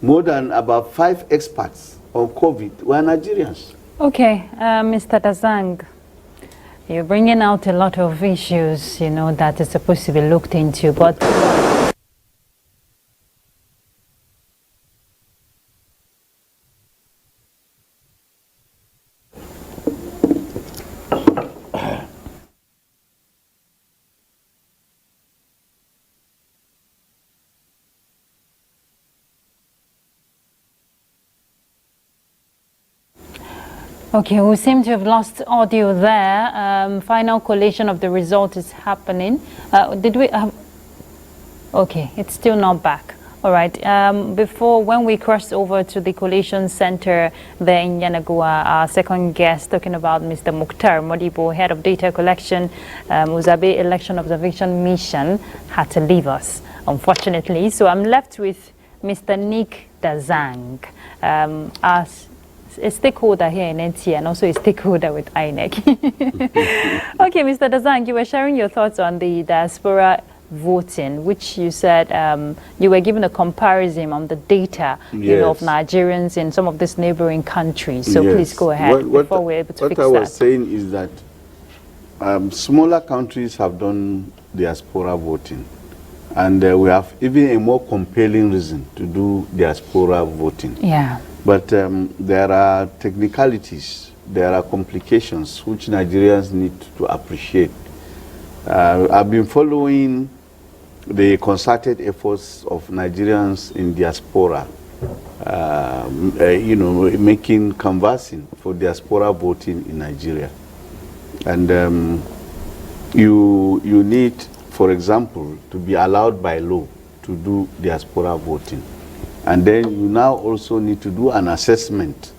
More than about 5 experts on COVID were Nigerians. Okay, Mr. Dazang, you're bringing out a lot of issues, that is supposed to be looked into, but... Okay, we seem to have lost audio there. Final collation of the result is happening. Did we have... Okay, it's still not back. All right. When we crossed over to the collation center there in Yanagua, our second guest, talking about Mr. Mukhtar Modibo, head of data collection, Muzabe Election Observation Mission, had to leave us, unfortunately. So I'm left with Mr. Nick Dazang, as a stakeholder here in NTA and also a stakeholder with INEC. Okay, Mr. Dazang, you were sharing your thoughts on the diaspora voting, which you said you were given a comparison on the data of Nigerians in some of these neighboring countries. So please go ahead before we're able to fix that. What I was saying is that smaller countries have done diaspora voting. And we have even a more compelling reason to do diaspora voting. Yeah. But there are technicalities, there are complications which Nigerians need to appreciate. I've been following the concerted efforts of Nigerians in diaspora, canvassing for diaspora voting in Nigeria. And you need, for example, to be allowed by law to do diaspora voting. And then you now also need to do an assessment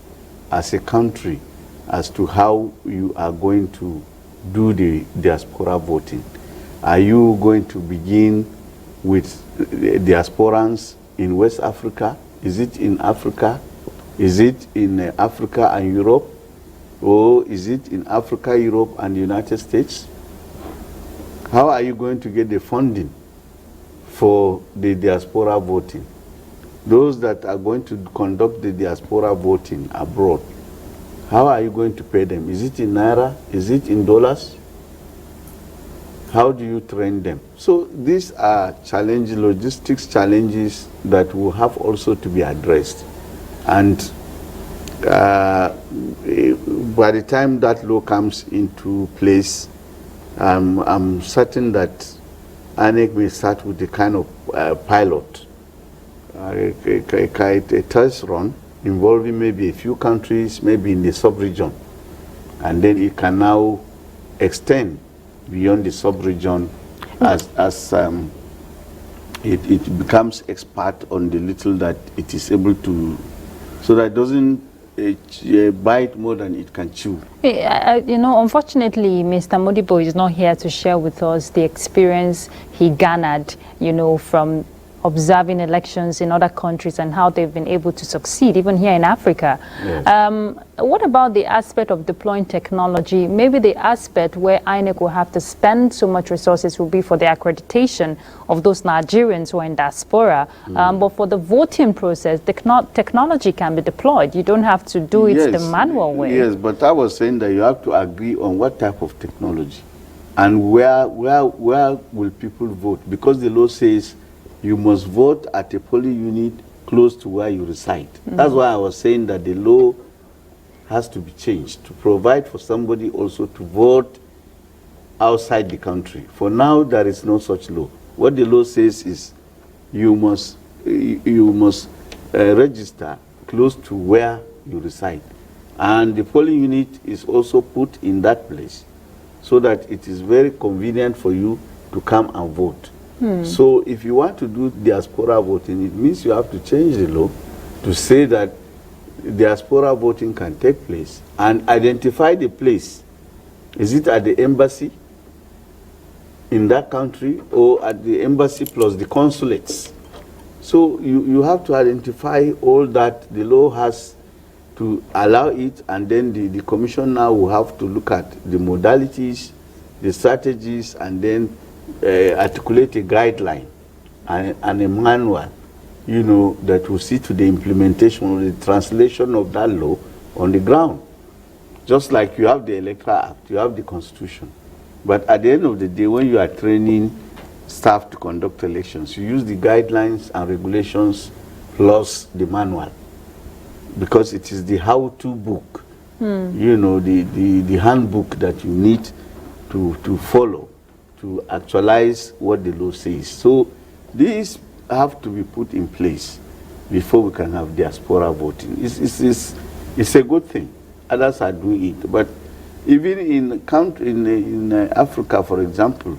as a country as to how you are going to do the diaspora voting. Are you going to begin with diasporans in West Africa? Is it in Africa? Is it in Africa and Europe? Or is it in Africa, Europe, and the United States? How are you going to get the funding for the diaspora voting? Those that are going to conduct the diaspora voting abroad, how are you going to pay them? Is it in Naira? Is it in dollars? How do you train them? So these are challenges, logistics challenges that will have also to be addressed. And by the time that law comes into place, I'm certain that INEC may start with the kind of pilot, a test run involving maybe a few countries, maybe in the sub-region, and then it can now extend beyond the sub-region as it becomes expert on the little that it is able to, so that it doesn't bite more than it can chew. Unfortunately, Mr. Modibo is not here to share with us the experience he garnered, from observing elections in other countries and how they've been able to succeed, even here in Africa. Yes. What about the aspect of deploying technology? Maybe the aspect where INEC will have to spend so much resources will be for the accreditation of those Nigerians who are in diaspora. But for the voting process, technology can be deployed. You don't have to do it the manual way. Yes, but I was saying that you have to agree on what type of technology and where will people vote, because the law says you must vote at a polling unit close to where you reside. That's why I was saying that the law has to be changed to provide for somebody also to vote outside the country. For now, there is no such law. What the law says is you must register close to where you reside. And the polling unit is also put in that place so that it is very convenient for you to come and vote. So if you want to do diaspora voting, it means you have to change the law to say that diaspora voting can take place and identify the place. Is it at the embassy in that country or at the embassy plus the consulates? So you have to identify all that. The law has to allow it, and then the commission now will have to look at the modalities, the strategies, and then articulate a guideline and a manual, that will see to the implementation or the translation of that law on the ground. Just like you have the Electoral Act, you have the Constitution. But at the end of the day, when you are training staff to conduct elections, you use the guidelines and regulations plus the manual, because it is the how-to book, the handbook that you need to follow to actualize what the law says. So these have to be put in place before we can have diaspora voting. It's a good thing. Others are doing it. But even in Africa, for example,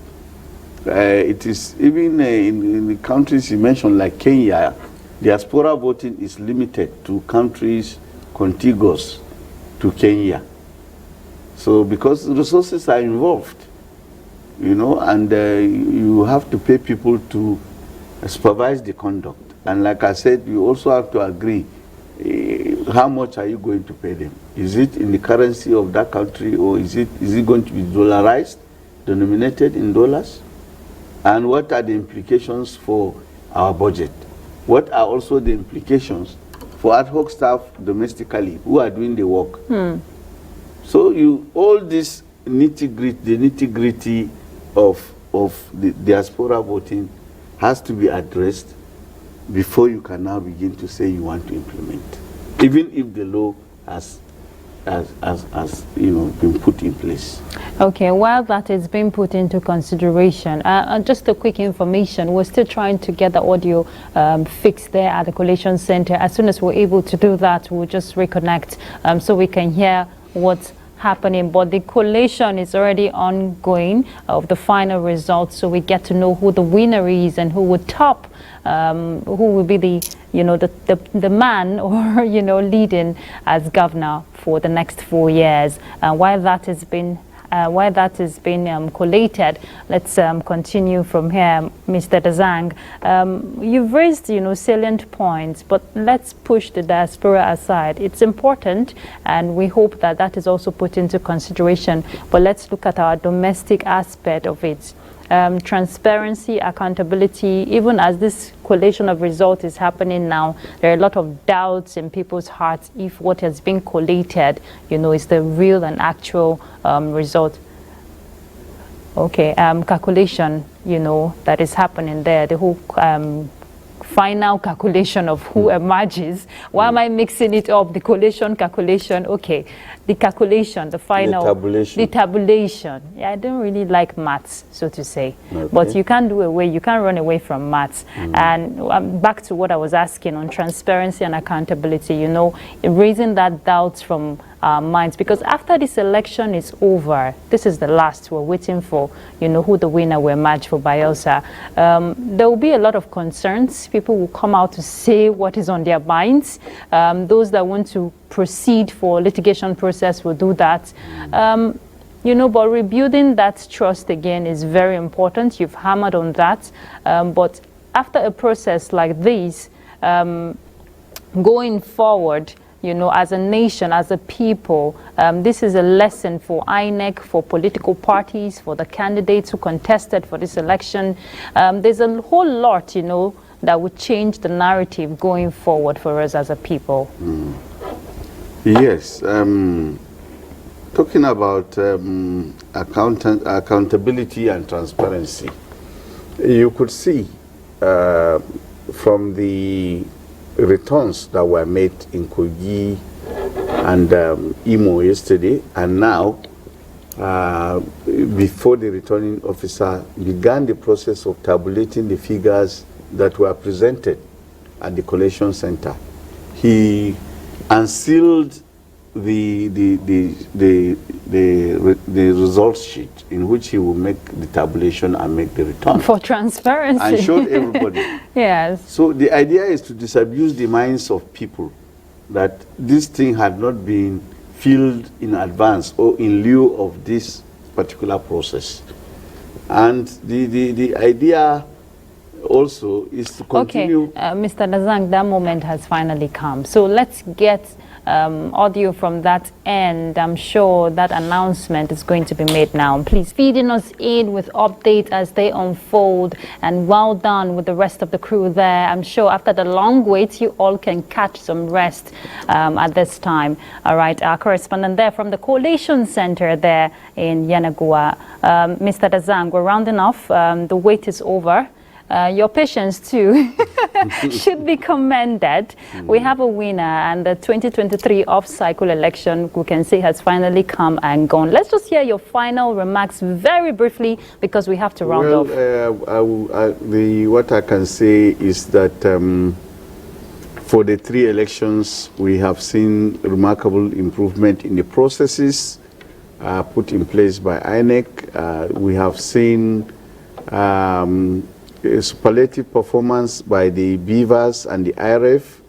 it is even in the countries you mentioned, like Kenya, diaspora voting is limited to countries contiguous to Kenya. So because resources are involved, and you have to pay people to supervise the conduct. And like I said, you also have to agree how much are you going to pay them. Is it in the currency of that country, or is it going to be dollarized, denominated in dollars? And what are the implications for our budget? What are also the implications for ad hoc staff domestically who are doing the work? So all this nitty-gritty of the diaspora voting has to be addressed before you can now begin to say you want to implement, even if the law has been put in place. Okay, while that is being put into consideration, just a quick information, we're still trying to get the audio fixed there at the collation center. As soon as we're able to do that, we'll just reconnect so we can hear what's happening. But the collation is already ongoing of the final results, so we get to know who the winner is and who would top, who will be the man or leading as governor for the next 4 years. While that has been collated, let's continue from here. Mr. Dazang, you've raised salient points, but let's push the diaspora aside. It's important, and we hope that that is also put into consideration, but let's look at our domestic aspect of it. Transparency, accountability. Even as this collation of results is happening now, there are a lot of doubts in people's hearts if what has been collated, is the real and actual result. Okay, calculation, that is happening there, the whole final calculation of who emerges. Why am I mixing it up? The collation, calculation, okay. The calculation, the final. The tabulation. Yeah, I don't really like maths, so to say. Okay. But you can't run away from maths. And back to what I was asking on transparency and accountability, raising that doubt from our minds, because after this election is over, this is the last we're waiting for, who the winner will emerge for Bayelsa. There will be a lot of concerns. People will come out to say what is on their minds. Those that want to proceed for litigation process will do that. But rebuilding that trust again is very important. You've hammered on that. But after a process like this, going forward, as a nation, as a people, this is a lesson for INEC, for political parties, for the candidates who contested for this election. There's a whole lot, that would change the narrative going forward for us as a people. Yes. Talking about accountability and transparency, you could see from the returns that were made in Kogi and Imo yesterday, and now before the returning officer began the process of tabulating the figures that were presented at the collation center, he unsealed the results sheet in which he will make the tabulation and make the return. For transparency. And showed everybody. Yes. So the idea is to disabuse the minds of people that this thing had not been filled in advance or in lieu of this particular process. And the idea also is to continue. Okay, Mr. Dazang, that moment has finally come. So let's get audio from that end. I'm sure that announcement is going to be made now. Please feeding us in with updates as they unfold, and well done with the rest of the crew there. I'm sure after the long wait, you all can catch some rest at this time. All right, our correspondent there from the Collation Center there in Yanagua. Mr. Dazang, we're rounding off. The wait is over. Your patience too should be commended. We have a winner, and the 2023 off-cycle election, we can say, has finally come and gone. Let's just hear your final remarks very briefly, because we have to round off. What I can say is that for the 3 elections, we have seen remarkable improvement in the processes put in place by INEC. We have seen superlative performance by the Beavers and the IRF,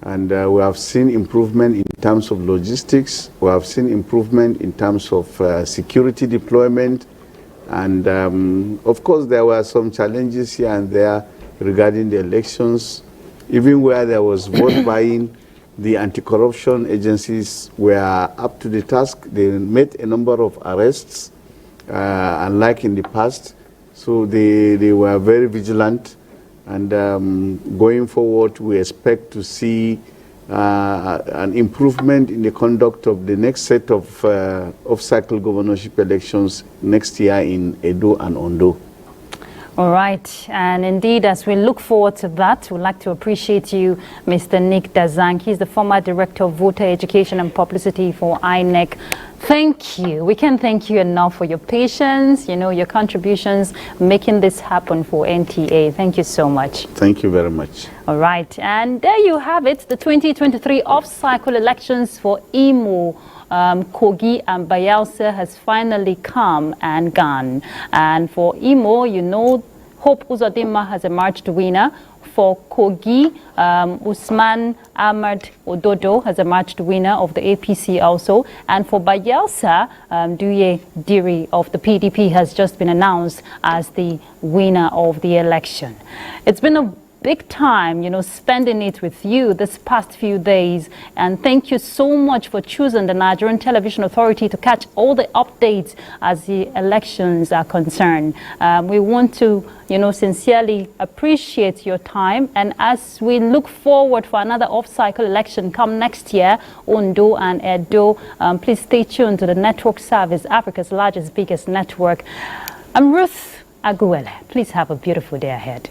and we have seen improvement in terms of logistics. We have seen improvement in terms of security deployment, and of course there were some challenges here and there regarding the elections. Even where there was vote buying, the anti-corruption agencies were up to the task. They made a number of arrests, unlike in the past. So they were very vigilant, and going forward, we expect to see an improvement in the conduct of the next set of off-cycle governorship elections next year in Edo and Ondo. All right, and indeed, as we look forward to that, we'd like to appreciate you, Mr. Nick Dazang. He's the former Director of Voter Education and Publicity for INEC. Thank you. We can't thank you enough for your patience, your contributions, making this happen for NTA. Thank you so much. Thank you very much. All right, and there you have it, the 2023 off-cycle elections for Imo, Kogi and Bayelsa has finally come and gone. And for Imo, Hope Uzodinma has emerged winner. For Kogi, Usman Ahmad Ododo has emerged winner of the APC also. And for Bayelsa, Duye Diri of the PDP has just been announced as the winner of the election. It's been a big time, spending it with you this past few days. And thank you so much for choosing the Nigerian Television Authority to catch all the updates as the elections are concerned. We want to, sincerely appreciate your time. And as we look forward for another off-cycle election come next year, Ondo and Edo, please stay tuned to the network service, Africa's largest, biggest network. I'm Ruth Aguele. Please have a beautiful day ahead.